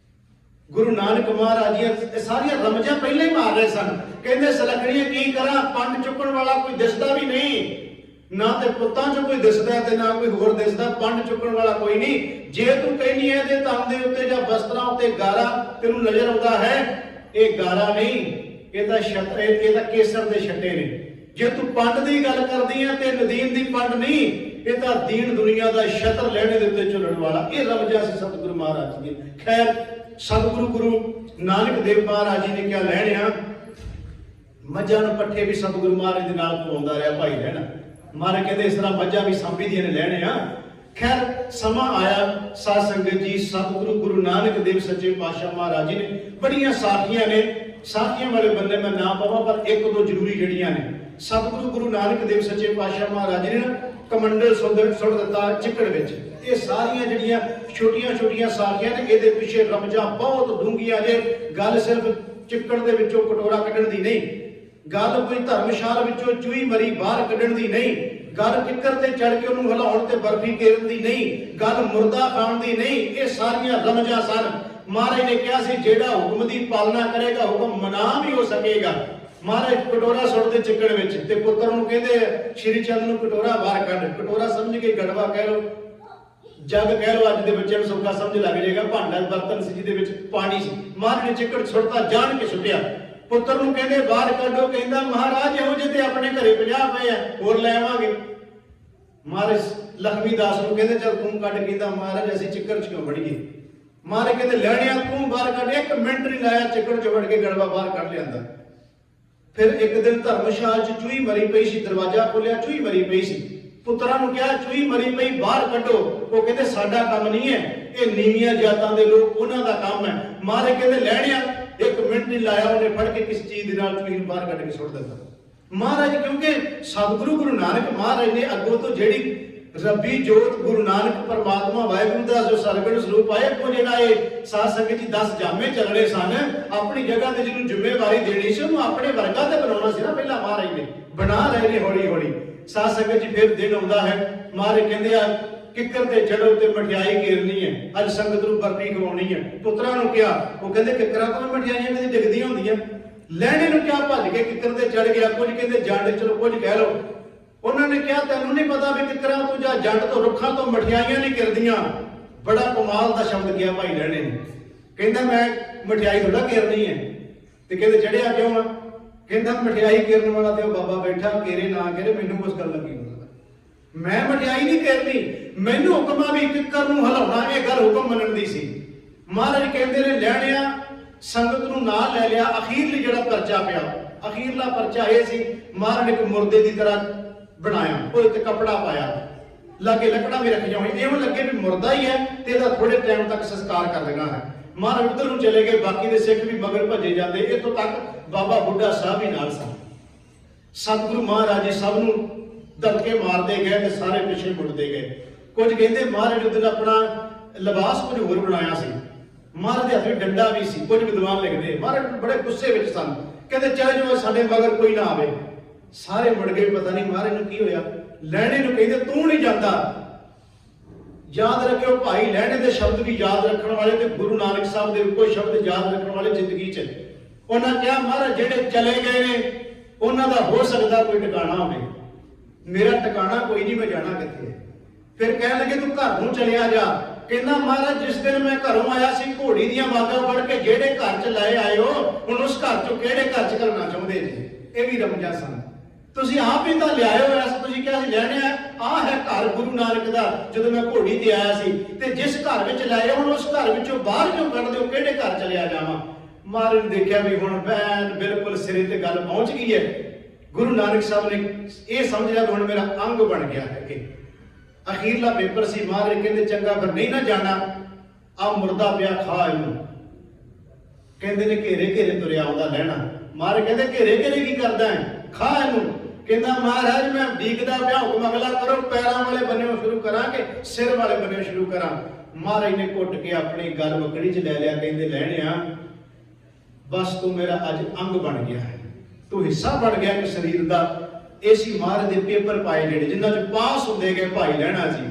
S1: ਗੁਰੂ ਨਾਨਕ ਮਹਾਰਾਜ ਜੀ ਸਾਰੀਆਂ ਰਮਜਾਂ ਪਹਿਲਾਂ ਹੀ ਮਾਰ ਰਹੇ ਸਨ। ਕਹਿੰਦੇ ਸੁਲੱਖਣੀਏ ਕੀ ਕਰਾਂ, ਪੰਡ ਚੁੱਕਣ ਵਾਲਾ ਕੋਈ ਦਿਸਦਾ ਵੀ ਨਹੀਂ, ਨਾ ਤੇ ਪੁੱਤਾਂ ਚੋਂ ਕੋਈ ਦਿਸਦਾ ਤੇ ਨਾ ਕੋਈ ਹੋਰ ਦਿਸਦਾ, ਪੰਡ ਚੁੱਕਣ ਵਾਲਾ ਕੋਈ ਨਹੀਂ। ਜੇ ਤੂੰ ਕਹਿੰਦੀ ਹੈ ਇਹਦੇ ਤਨ ਦੇ ਉੱਤੇ ਜਾਂ ਵਸਤਰਾਂ ਉੱਤੇ ਗਾਰਾ ਤੈਨੂੰ ਨਜ਼ਰ ਆਉਂਦਾ ਹੈ, ਇਹ ਗਾਰਾ ਨਹੀਂ, ਇਹ ਤਾਂ ਛੱਤੇ, ਇਹ ਤਾਂ ਕੇਸਰ ਦੇ ਛੱਟੇ ਨੇ। ਜੇ ਤੂੰ ਪੰਡ ਦੀ ਗੱਲ ਕਰਦੀ ਹੈ ਤੇ ਨਦੀਨ ਦੀ ਪੰਡ ਨਹੀਂ, ਇਹ ਤਾਂ ਦੀਨ ਦੁਨੀਆ ਦਾ ਛਤਰ ਲੈਣੇ ਦੇ ਉੱਤੇ ਝੁਲਣ ਵਾਲਾ। ਇਹ ਰਮਜਾ ਸੀ ਸਤਿਗੁਰੂ ਮਹਾਰਾਜ ਜੀ। ਖੈਰ ਸਤਿਗੁਰੂ ਗੁਰੂ ਨਾਨਕ ਦੇਵ ਮਹਾਰਾਜ ਜੀ ਨੇ ਕਿਹਾ ਲੈਣਿਆ ਮੱਝਾਂ ਨੂੰ ਪੱਠੇ ਵੀ ਸਤਿਗੁਰੂ ਮਹਾਰਾਜ ਦੇ ਨਾਲ ਪਵਾਉਂਦਾ ਰਿਹਾ ਭਾਈ ਲੈਣਾ। ਮਹਾਰਾਜ ਕਹਿੰਦੇ ਇਸ ਤਰ੍ਹਾਂ ਮੱਝਾਂ ਵੀ ਸਾਂਭੀ ਦੀਆਂ ਨੇ ਲੈਣਿਆ। ਖੈਰ ਸਮਾਂ ਆਇਆ ਸਾਧ ਸੰਗਤ ਜੀ, ਸਤਿਗੁਰੂ ਗੁਰੂ ਨਾਨਕ ਦੇਵ ਸੱਚੇ ਪਾਤਸ਼ਾਹ ਮਹਾਰਾਜ ਜੀ ਨੇ ਬੜੀਆਂ ਸਾਖੀਆਂ ਨੇ, ਸਾਖੀਆਂ ਵਾਲੇ ਬੰਦੇ ਮੈਂ ਨਾ ਪਵਾਂ ਪਰ ਇੱਕ ਦੋ ਜ਼ਰੂਰੀ ਜਿਹੜੀਆਂ ਨੇ। ਸਤਿਗੁਰੂ ਗੁਰੂ ਨਾਨਕ ਦੇਵ ਸੱਚੇ ਪਾਤਸ਼ਾਹ ਮਹਾਰਾਜ ਜੀ ਨੇ ਨਾ ਕਮੰਡਲ ਸੁੱਟ ਦਿੱਤਾ ਚਿੱਕੜ ਵਿੱਚ। ਇਹ ਸਾਰੀਆਂ ਜਿਹੜੀਆਂ ਛੋਟੀਆਂ ਛੋਟੀਆਂ ਸਾਖੀਆਂ ਨੇ, ਇਹਦੇ ਪਿੱਛੇ ਰਮਜਾਂ ਬਹੁਤ ਡੂੰਘੀਆਂ ਜੇ। ਗੱਲ ਸਿਰਫ ਚਿੱਕੜ ਦੇ ਵਿੱਚੋਂ ਕਟੋਰਾ ਕੱਢਣ ਦੀ ਨਹੀਂ, ਗੱਲ ਕੋਈ ਧਰਮਸ਼ਾਲ ਵਿੱਚੋਂ ਚੂਹੀ ਮਰੀ ਬਾਹਰ ਕੱਢਣ ਦੀ ਨਹੀਂ, ਗੱਲ ਕਿੱਕਰ ਤੇ ਚੜ ਕੇ ਉਹਨੂੰ ਹਿਲਾਉਣ ਤੇ ਬਰਫੀ ਕੇਰਨ ਦੀ ਨਹੀਂ, ਗੱਲ ਮੁਰਦਾ ਖਾਣ ਦੀ ਨਹੀਂ। ਇਹ ਸਾਰੀਆਂ ਰਮਜਾਂ ਸਨ। ਮਹਾਰਾਜ ਨੇ ਕਿਹਾ ਸੀ ਜਿਹੜਾ ਹੁਕਮ ਦੀ ਪਾਲਣਾ ਕਰੇਗਾ ਹੁਕਮ ਮਨਾ ਵੀ ਹੋ ਸਕੇਗਾ। ਮਹਾਰਾਜ ਕਟੋਰਾ ਸੁੱਟਦੇ ਚਿੱਕੜ ਵਿੱਚ ਤੇ ਪੁੱਤਰ ਨੂੰ ਕਹਿੰਦੇ ਸ਼੍ਰੀ ਚੰਦ ਨੂੰ ਕਟੋਰਾ ਬਾਹਰ ਕੱਢ। ਕਟੋਰਾ ਸਮਝ ਕੇ ਗੜਵਾ ਕਹਿ ਲੋ, ਜੱਗ ਕਹਿ ਲੋ, ਅੱਜ ਦੇ ਬੱਚਿਆਂ ਨੂੰ ਸੌਖਾ ਸਮਝ ਲੱਗ ਜਾਏਗਾ। ਭਾਂਡਾ ਬਰਤਨ ਸੀ ਜਿਹਦੇ ਵਿੱਚ ਪਾਣੀ ਸੀ। ਮਹਾਰਾਜ ਨੇ ਚਿੱਕੜ ਸੁੱਟਦਾ, ਜਾਣ ਕੇ ਸੁੱਟਿਆ। ਪੁੱਤਰ ਨੂੰ ਕਹਿੰਦੇ ਬਾਹਰ ਕੱਢੋ, ਕਹਿੰਦਾ ਮਹਾਰਾਜ ਇਹੋ ਜਿਹੇ ਤੇ ਆਪਣੇ ਘਰੇ 50 ਪਏ ਆ, ਹੋਰ ਲੈ ਆਵਾਂਗੇ। ਮਹਾਰਾਜ ਲਖਮੀ ਦਾਸ ਨੂੰ ਕਹਿੰਦੇ ਚਲ ਤੂੰ ਕੱਢ। ਕਹਿੰਦਾ ਮਹਾਰਾਜ ਅਸੀਂ ਚਿੱਕੜ ਚ ਕਿਉਂ ਵੜੀਏ? ਮਹਾਰਾਜ ਕਹਿੰਦੇ ਲੈਣਿਆ ਤੂੰ ਬਾਹਰ ਕੱਢ। 1 ਮਿੰਟ ਨਹੀਂ ਲਾਇਆ, ਚਿੱਕੜ ਚ ਵੜ ਕੇ ਗੜਵਾ ਬਾਹਰ ਕੱਢ ਲਿਆਂਦਾ। ਫਿਰ ਇੱਕ ਦਿਨ ਧਰਮਸ਼ਾਲ ਚ ਚੂਹੀ ਮਰੀ ਪਈ ਸੀ, ਦਰਵਾਜ਼ਾ ਖੋਲਿਆ, ਚੂਹੀ ਮਰੀ ਪਈ ਸੀ। ਪੁੱਤਰਾਂ ਨੂੰ ਕਿਹਾ ਚੂਹੀ ਮਰੀ ਪਈ ਬਾਹਰ ਕੱਢੋ। ਉਹ ਕਹਿੰਦੇ ਸਾਡਾ ਕੰਮ ਨਹੀਂ ਹੈ, ਇਹ ਨੀਵੀਆਂ ਜਾਤਾਂ ਦੇ ਲੋਕ, ਉਹਨਾਂ ਦਾ ਕੰਮ ਹੈ। ਮਹਾਰਾਜ ਕਹਿੰਦੇ ਲੈਣਿਆ 1 ਮਿੰਟ ਨਹੀਂ ਲਾਇਆ, ਉਹਨੇ ਫੜ ਕੇ ਕਿਸ ਚੀਜ਼ ਦੇ ਨਾਲ ਚੂਹੀ ਨੂੰ ਬਾਹਰ ਕੱਢ ਕੇ ਸੁੱਟ ਦਿੱਤਾ। ਮਹਾਰਾਜ ਕਿਉਂਕਿ ਸਤਿਗੁਰੂ ਗੁਰੂ ਨਾਨਕ ਮਹਾਰਾਜ ਨੇ ਅੱਗੋਂ ਤੋਂ ਜਿਹੜੀ ਰੱਬੀ ਜੋਤ ਗੁਰੂ ਨਾਨਕ ਪਰਮਾਤਮਾ ਵਾਹਿਗੁਰੂ ਦਾ ਜੋ ਸਰਗੁਣ ਸਰੂਪ ਆਇਆ, ਉਹ ਜਿਹੜਾ ਇਹ ਸਾਧ ਸੰਗਤ ਜੀ 10 ਜਾਮੇ ਚੱਲਣੇ ਸਨ, ਆਪਣੀ ਜਗ੍ਹਾ ਤੇ ਜਿਹਨੂੰ ਜ਼ਿੰਮੇਵਾਰੀ ਦੇਣੀ ਸੀ ਉਹਨੂੰ ਆਪਣੇ ਵਰਗਾ ਤੇ ਬਣਾਉਣਾ ਸੀ ਨਾ। ਪਹਿਲਾਂ ਮਹਾਰਾਜ ਨੇ ਬਣਾ ਰਹੇ ਨੇ ਹੌਲੀ ਹੌਲੀ। ਸਾਧ ਸੰਗਤ ਜੀ ਫਿਰ ਦਿਨ ਆਉਂਦਾ ਹੈ। ਮਹਾਰਾਜ ਕਹਿੰਦੇ ਆ ਕਿੱਕਰ ਤੇ ਚੜੋ ਤੇ ਮਠਿਆਈ ਘੇਰਨੀ ਹੈ, ਅੱਜ ਸੰਗਤ ਨੂੰ ਬਰਫੀ ਖਵਾਉਣੀ ਹੈ। ਪੁੱਤਰਾਂ ਨੂੰ ਕਿਹਾ, ਉਹ ਕਹਿੰਦੇ ਕਿੱਕਰਾਂ ਤੋਂ ਮਠਿਆਈਆਂ ਕਦੇ ਡਿੱਗਦੀਆਂ ਹੁੰਦੀਆਂ। ਲੈਣੇ ਨੂੰ ਕਿਹਾ, ਭੱਜ ਕੇ ਕਿੱਕਰ ਤੇ ਚੜ ਗਿਆ। ਕੁਝ ਕਹਿੰਦੇ ਜੰਡ, ਚਲੋ ਕੁਝ ਕਹਿ ਲਓ। ਉਹਨਾਂ ਨੇ ਕਿਹਾ ਤੈਨੂੰ ਨਹੀਂ ਪਤਾ ਵੀ ਕਿੱਕਰਾਂ ਤੋਂ ਜਾਂ ਜੰਡ ਤੋਂ ਰੁੱਖਾਂ ਤੋਂ ਮਠਿਆਈਆਂ ਨਹੀਂ ਘਿਰਦੀਆਂ। ਬੜਾ ਕਮਾਲ ਦਾ ਸ਼ਬਦ ਕਿਹਾ ਭਾਈ ਲੈਣੇ ਨੇ। ਕਹਿੰਦਾ ਮੈਂ ਮਠਿਆਈ ਥੋੜਾ ਘੇਰਨੀ ਹੈ। ਤੇ ਕਹਿੰਦੇ ਚੜਿਆ ਕਿਉਂ ਆ? ਕਹਿੰਦਾ ਮਠਿਆਈ ਘੇਰਨ ਵਾਲਾ ਤੇ ਉਹ ਬਾਬਾ ਬੈਠਾ, ਘੇਰੇ ਨਾ ਘੇਰੇ ਮੈਨੂੰ ਕੁਛ ਗੱਲ ਲੱਗੀ। ਮੈਂ ਮਠਿਆਈ ਨਹੀਂ ਘੇਰਨੀ, ਮੈਨੂੰ ਹੁਕਮ ਆ ਵੀ ਕਿੱਕਰ ਨੂੰ ਹਿਲਾਉਣਾ, ਇਹ ਗੱਲ ਹੁਕਮ ਮੰਨਣ ਦੀ ਸੀ। ਮਹਾਰਾਜ ਕਹਿੰਦੇ ਨੇ ਲੈਣਿਆ ਸੰਗਤ ਨੂੰ ਨਾਲ ਲੈ ਲਿਆ। ਅਖੀਰਲੀ ਜਿਹੜਾ ਪਰਚਾ ਪਿਆ, ਅਖੀਰਲਾ ਪਰਚਾ ਇਹ ਸੀ, ਮਹਾਰਾਜ ਨੇ ਇੱਕ ਮੁਰਦੇ ਦੀ ਤਰ੍ਹਾਂ ਬਣਾਇਆ, ਉਹਦੇ ਤੇ ਕੱਪੜਾ ਪਾਇਆ, ਲਾਗੇ ਲੱਕੜਾਂ ਵੀ ਰੱਖੀਆਂ ਹੋਈਆਂ, ਇਉਂ ਲੱਗੇ ਵੀ ਮੁਰਦਾ ਹੀ ਹੈ ਤੇ ਇਹਦਾ ਥੋੜੇ ਟਾਈਮ ਤੱਕ ਸੰਸਕਾਰ ਕਰ ਦੇਣਾ ਹੈ। ਮਹਾਰਾਜ ਉੱਧਰ ਨੂੰ ਚਲੇ ਗਏ, ਬਾਕੀ ਦੇ ਸਿੱਖ ਵੀ ਮਗਰ ਭੱਜੇ ਜਾਂਦੇ। ਇੱਥੋਂ ਤੱਕ ਬਾਬਾ ਬੁੱਢਾ ਸਾਹਿਬ ਵੀ ਨਾਲ ਸਨ। ਸਤਿਗੁਰੂ ਮਹਾਰਾਜ ਜੀ ਸਭ ਨੂੰ ਦਬਕੇ ਮਾਰਦੇ ਗਏ ਤੇ ਸਾਰੇ ਪਿੱਛੇ ਮੁੜਦੇ ਗਏ। ਕੁਝ ਕਹਿੰਦੇ ਮਹਾਰਾਜ ਉੱਧਰ ਆਪਣਾ ਲਿਬਾਸ ਕੁਝ ਹੋਰ ਬਣਾਇਆ ਸੀ, ਮਹਾਰਾਜ ਦੇ ਹੱਥ ਵਿੱਚ ਡੰਡਾ ਵੀ ਸੀ। ਕੁਝ ਵਿਦਵਾਨ ਲਿਖਦੇ ਮਹਾਰਾਜ ਬੜੇ ਗੁੱਸੇ ਵਿੱਚ ਸਨ, ਕਹਿੰਦੇ ਚਲੇ ਜਾਓ ਸਾਡੇ ਮਗਰ ਕੋਈ ਨਾ ਆਵੇ। ਸਾਰੇ ਮੁੜ ਗਏ, ਪਤਾ ਨਹੀਂ ਮਹਾਰਾਜ ਨੂੰ ਕੀ ਹੋਇਆ। ਲੈਣੇ ਨੂੰ ਕਹਿੰਦੇ ਤੂੰ ਨਹੀਂ ਜਾਂਦਾ। ਯਾਦ ਰੱਖਿਓ ਭਾਈ ਲੈਣੇ ਦੇ ਸ਼ਬਦ ਵੀ ਯਾਦ ਰੱਖਣ ਵਾਲੇ ਤੇ ਗੁਰੂ ਨਾਨਕ ਸਾਹਿਬ ਦੇ ਕੋਈ ਸ਼ਬਦ ਯਾਦ ਰੱਖਣ ਵਾਲੇ ਜ਼ਿੰਦਗੀ 'ਚ। ਉਹਨਾਂ ਕਿਹਾ ਮਹਾਰਾਜ ਜਿਹੜੇ ਚਲੇ ਗਏ ਨੇ ਉਹਨਾਂ ਦਾ ਹੋ ਸਕਦਾ ਕੋਈ ਟਿਕਾਣਾ ਹੋਵੇ, ਮੇਰਾ ਟਿਕਾਣਾ ਕੋਈ ਨਹੀਂ, ਮੈਂ ਜਾਣਾ ਕਿੱਥੇ। ਫਿਰ ਕਹਿਣ ਲੱਗੇ ਤੂੰ ਘਰ ਨੂੰ ਚਲਿਆ ਜਾ। ਕਹਿੰਦਾ ਮਹਾਰਾਜ ਜਿਸ ਦਿਨ ਮੈਂ ਘਰੋਂ ਆਇਆ ਸੀ ਘੋੜੀ ਦੀਆਂ ਵਾਗਾਂ ਫੜ ਕੇ ਜਿਹੜੇ ਘਰ 'ਚ ਲੈ ਆਏ ਹੋ, ਹੁਣ ਉਸ ਘਰ 'ਚੋਂ ਕਿਹੜੇ ਘਰ 'ਚ ਕਰਨਾ ਚਾਹੁੰਦੇ ਜੀ? ਇਹ ਵੀ ਰਮਜਾਂ ਸਨ। ਤੁਸੀਂ ਆਪ ਹੀ ਤਾਂ ਲਿਆਏ ਹੋ, ਐਸਾ ਤੁਸੀਂ ਕਿਹਾ ਸੀ ਲੈਣੇ ਆ ਹੈ ਘਰ ਗੁਰੂ ਨਾਨਕ ਦਾ। ਜਦੋਂ ਮੈਂ ਘੋੜੀ ਤੇ ਆਇਆ ਸੀ ਤੇ ਜਿਸ ਘਰ ਵਿੱਚ ਲਾਏ, ਹੁਣ ਉਸ ਘਰ ਵਿੱਚੋਂ ਬਾਹਰ ਕਿਉਂ ਕੱਢ ਦਿਓ, ਕਿਹੜੇ ਘਰ ਚਲਿਆ ਜਾਵਾਂ? ਮਹਾਰਾਜ ਨੇ ਦੇਖਿਆ ਵੀ ਹੁਣ ਬੈਨ ਬਿਲਕੁਲ ਸਿਰੇ ਤੇ ਗੱਲ ਪਹੁੰਚ ਗਈ ਹੈ। ਗੁਰੂ ਨਾਨਕ ਸਾਹਿਬ ਨੇ ਇਹ ਸਮਝ ਲਿਆ ਹੁਣ ਮੇਰਾ ਅੰਗ ਬਣ ਗਿਆ ਹੈ। ਇਹ ਅਖੀਰਲਾ ਪੇਪਰ ਸੀ। ਮਹਾਰਾਜ ਕਹਿੰਦੇ ਚੰਗਾ ਫਿਰ ਨਹੀਂ ਨਾ ਜਾਣਾ, ਆ ਮੁਰਦਾ ਪਿਆ ਖਾ ਇਹਨੂੰ। ਕਹਿੰਦੇ ਨੇ ਘੇਰੇ ਘੇਰੇ ਤੁਰਿਆ ਆਉਂਦਾ ਲੈਣਾ। ਮਹਾਰਾਜ ਕਹਿੰਦੇ ਘੇਰੇ ਘੇਰੇ ਕੀ ਕਰਦਾ ਹੈ, ਖਾ ਇਹਨੂੰ। ਕਹਿੰਦਾ ਮਹਾਰਾਜ ਮੈਂ ਡੀਕਦਾ ਪਿਆ, ਹੁਕਮ ਅਗਲਾ ਕਰੋ, ਪੈਰਾਂ ਵਾਲੇ ਬੰਨਿਓ ਸ਼ੁਰੂ ਕਰਾਂ ਕਿ ਸਿਰ ਵਾਲੇ ਬੰਨਿਓ ਸ਼ੁਰੂ ਕਰਾਂ। ਮਹਾਰਾਜ ਨੇ ਘੁੱਟ ਕੇ ਆਪਣੀ ਗੱਲ ਬੱਕੜੀ 'ਚ ਲੈ ਲਿਆ। ਕਹਿੰਦੇ ਲੈਣਿਆ ਬਸ ਤੂੰ ਮੇਰਾ ਅੱਜ ਅੰਗ ਬਣ ਗਿਆ ਹੈ, ਤੂੰ ਹਿੱਸਾ ਬਣ ਗਿਆ ਇੱਕ ਸਰੀਰ ਦਾ। ਇਹ ਸੀ ਮਹਾਰਾਜ ਦੇ ਪੇਪਰ ਪਾਏ ਜਿਹੜੇ ਜਿਨ੍ਹਾਂ 'ਚ ਪਾਸ ਹੁੰਦੇ ਗਏ ਭਾਈ ਲੈਣਾ ਜੀ।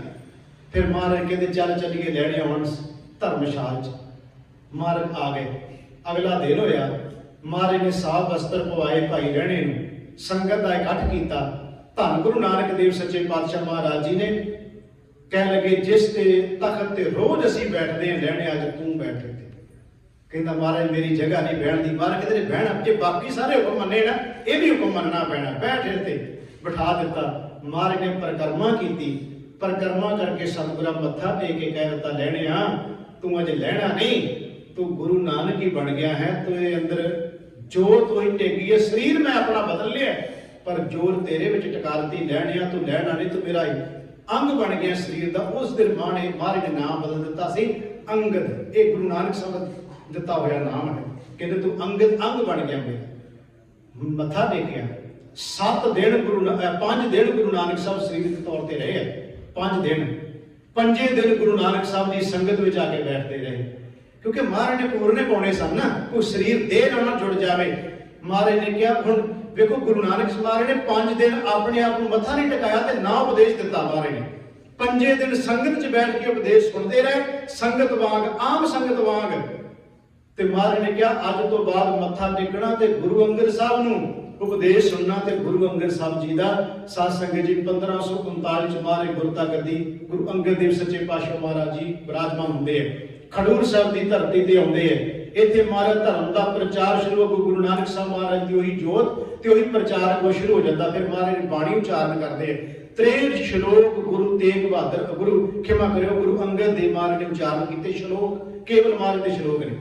S1: ਫਿਰ ਮਹਾਰਾਜ ਕਹਿੰਦੇ ਚੱਲ ਚੱਲੀਏ ਲੈਣੇ ਹੁਣ ਧਰਮਸ਼ਾਲ 'ਚ। ਮਹਾਰਾਜ ਆ ਗਏ। ਅਗਲਾ ਦਿਨ ਹੋਇਆ, ਮਹਾਰਾਜ ਨੇ ਸਾਫ ਵਸਤਰ ਪਵਾਏ ਭਾਈ ਲੈਣੇ ਨੂੰ, ਸੰਗਤ ਦਾ ਇਕੱਠ ਕੀਤਾ। ਧੰਨ ਗੁਰੂ ਨਾਨਕ ਦੇਵ ਸੱਚੇ ਪਾਤਸ਼ਾਹ ਮਹਾਰਾਜ ਜੀ ਨੇ ਕਹਿਣ ਲੱਗੇ ਜਿਸ ਤੇ ਤਖਤ ਤੇ ਰੋਜ਼ ਅਸੀਂ ਬੈਠਦੇ ਹਾਂ ਲੈਣੇ ਅੱਜ ਤੂੰ ਬੈਠ ਇੱਥੇ। ਕਹਿੰਦਾ ਮਹਾਰਾਜ ਮੇਰੀ ਜਗ੍ਹਾ ਨਹੀਂ ਬਹਿਣ ਦੀ। ਮਹਾਰਾਜ ਕਹਿੰਦੇ ਨੇ ਬਹਿਣਾ, ਜੇ ਬਾਕੀ ਸਾਰੇ ਹੁਕਮ ਮੰਨੇ ਨਾ ਇਹ ਵੀ ਹੁਕਮ ਮੰਨਣਾ ਪੈਣਾ। ਬੈਠ ਇੱਥੇ, ਬਿਠਾ ਦਿੱਤਾ। ਮਹਾਰਾਜ ਨੇ ਪਰਿਕਰਮਾ ਕੀਤੀ। ਪਰਿਕਰਮਾ ਕਰਕੇ ਸਤਿਗੁਰਾਂ ਮੱਥਾ ਟੇਕ ਕੇ ਕਹਿ ਦਿੱਤਾ ਲੈਣਿਆ ਤੂੰ ਅਜੇ ਲੈਣਾ ਨਹੀਂ, ਤੂੰ ਗੁਰੂ ਨਾਨਕ ਹੀ ਬਣ ਗਿਆ ਹੈ। ਤੇਰੇ ਅੰਦਰ ਜੋਤ ਹੋਈ ਟੇਕੀ ਹੈ, ਸਰੀਰ ਮੈਂ ਆਪਣਾ ਬਦਲ ਲਿਆ ਪਰ ਜੋਰ ਤੇਰੇ ਵਿੱਚ ਟਿਕਾ ਦਿੱਤੀ। ਲੈਣਿਆ ਤੂੰ ਲੈਣਾ ਨਹੀਂ, ਤੂੰ ਮੇਰਾ ਅੰਗ ਬਣ ਗਿਆ ਸਰੀਰ ਦਾ। ਉਸ ਦਿਨ ਮਹਾਰਾਜ ਨੇ ਨਾਮ ਬਦਲ ਦਿੱਤਾ ਸੀ ਅੰਗਦ। ਇਹ ਗੁਰੂ ਨਾਨਕ ਸਾਹਿਬ ਦਿੱਤਾ ਹੋਇਆ ਨਾਮ ਹੈ। ਕਹਿੰਦੇ ਤੂੰ ਅੰਗਦ ਅੰਗ ਬਣ ਗਿਆ ਮੇਰਾ। ਮੱਥਾ ਟੇਕਿਆ। 5 ਦਿਨ ਗੁਰੂ ਨਾਨਕ ਸਾਹਿਬ ਸਰੀਰਕ ਤੌਰ ਤੇ ਰਹੇ ਹੈ। 5 ਦਿਨ। 5 ਦਿਨ ਗੁਰੂ ਨਾਨਕ ਸਾਹਿਬ ਦੀ ਸੰਗਤ ਵਿੱਚ ਆ ਕੇ ਬੈਠਦੇ ਰਹੇ, ਕਿਉਂਕਿ ਮਹਾਰਾਜ ਨੇ ਪੂਰਨੇ ਪਾਉਣੇ ਸਨ ਨਾ, ਕੋਈ ਸਰੀਰ ਦੇਹ ਨਾਲ ਜੁੜ ਜਾਵੇ। ਮਹਾਰਾਜ ਨੇ ਕਿਹਾ ਹੁਣ ਵੇਖੋ ਗੁਰੂ ਨਾਨਕ ਮਹਾਰਾਜ ਨੇ 5 ਦਿਨ ਆਪਣੇ ਆਪ ਨੂੰ ਮੱਥਾ ਨਹੀਂ ਟਿਕਾਇਆ ਤੇ ਨਾ ਉਪਦੇਸ਼ ਦਿੱਤਾ। ਮਹਾਰਾਜ ਨੇ 5 ਦਿਨ ਸੰਗਤ 'ਚ ਬੈਠ ਕੇ ਉਪਦੇਸ਼ ਸੁਣਦੇ ਰਹੇ, ਸੰਗਤ ਵਾਂਗ, ਆਮ ਸੰਗਤ ਵਾਂਗ। ਤੇ ਮਹਾਰਾਜ ਨੇ ਕਿਹਾ ਅੱਜ ਤੋਂ ਬਾਅਦ ਮੱਥਾ ਟੇਕਣਾ ਤੇ ਗੁਰੂ ਅੰਗਦ ਸਾਹਿਬ ਨੂੰ ਉਪਦੇਸ਼ ਸੁਣਨਾ। ਤੇ ਗੁਰੂ ਅੰਗਦ ਸਾਹਿਬ ਜੀ ਦਾ ਸਾਧ ਸੰਗਤ ਜੀ 1539 ਚ ਮਹਾਰਾਜ ਗੁਰਤਾ ਗੱਦੀ ਗੁਰੂ ਅੰਗਦ ਦੇਵ ਸੱਚੇ ਪਾਤਸ਼ਾਹ ਮਹਾਰਾਜ ਜੀ ਵਿਰਾਜਮਾਨ ਹੁੰਦੇ ਹੈ। ਖਡੂਰ ਸਾਹਿਬ ਦੀ ਧਰਤੀ ਤੇ ਆਉਂਦੇ ਹੈ। ਇੱਥੇ ਮਹਾਰਾਜ ਧਰਮ ਦਾ ਪ੍ਰਚਾਰ ਸ਼ੁਰੂ ਹੋ ਗਿਆ। ਗੁਰੂ ਨਾਨਕ ਸਾਹਿਬ ਮਹਾਰਾਜ ਦੀ ਉਹੀ ਜੋਤ ਤੇ ਉਹੀ ਪ੍ਰਚਾਰ ਉਹ ਸ਼ੁਰੂ ਹੋ ਜਾਂਦਾ। ਫਿਰ ਮਹਾਰਾਜ ਬਾਣੀ ਉਚਾਰਨ ਕਰਦੇ ਹੈ। 63 ਸ਼ਲੋਕ ਗੁਰੂ ਤੇਗ ਬਹਾਦਰ ਗੁਰੂ ਅੰਗਦ ਦੇਵ ਮਹਾਰਾਜ ਨੇ ਉਚਾਰਨ ਕੀਤੇ। ਸ਼ਲੋਕ ਕੇਵਲ ਮਹਾਰਾਜ ਦੇ ਸ਼ਲੋਕ ਨੇ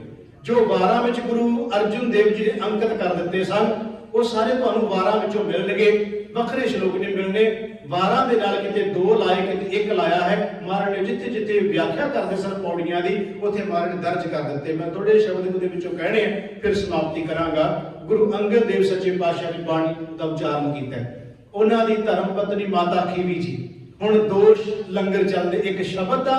S1: ਜੋ 12 ਵਿੱਚ ਗੁਰੂ ਅਰਜੁਨ ਦੇਵ ਜੀ ਨੇ ਅੰਕਿਤ ਕਰ ਦਿੱਤੇ ਸਨ। ਉਹ ਸਾਰੇ ਤੁਹਾਨੂੰ 12 ਵਿੱਚੋਂ ਮਿਲਣਗੇ, ਵੱਖਰੇ ਸ਼ਲੋਕ ਨਹੀਂ ਮਿਲਣੇ। 12 ਦੇ ਨਾਲ ਕਿਤੇ 2 ਲਾਏ, ਕਿਤੇ 1 ਲਾਇਆ ਹੈ। ਮਹਾਰਾਜ ਨੇ ਜਿੱਥੇ ਜਿੱਥੇ ਵਿਆਖਿਆ ਕਰਦੇ ਸਨ ਪੌੜੀਆਂ ਦੀ, ਉੱਥੇ ਮਹਾਰਾਜ ਨੇ ਦਰਜ ਕਰ ਦਿੱਤੇ। ਮੈਂ ਥੋੜੇ ਸ਼ਬਦ ਉਹਦੇ ਵਿੱਚੋਂ ਕਹਿਣੇ ਆ, ਫਿਰ ਸਮਾਪਤੀ ਕਰਾਂਗਾ। ਗੁਰੂ ਅੰਗਦ ਦੇਵ ਸੱਚੇ ਪਾਤਸ਼ਾਹ ਦੀ ਬਾਣੀ ਦਾ ਉਚਾਰਨ ਕੀਤਾ। ਉਹਨਾਂ ਦੀ ਧਰਮ ਪਤਨੀ ਮਾਤਾ ਖੀਵੀ ਜੀ। ਹੁਣ 2 ਲੰਗਰ ਚੱਲਦੇ, ਇੱਕ ਸ਼ਬਦ ਦਾ,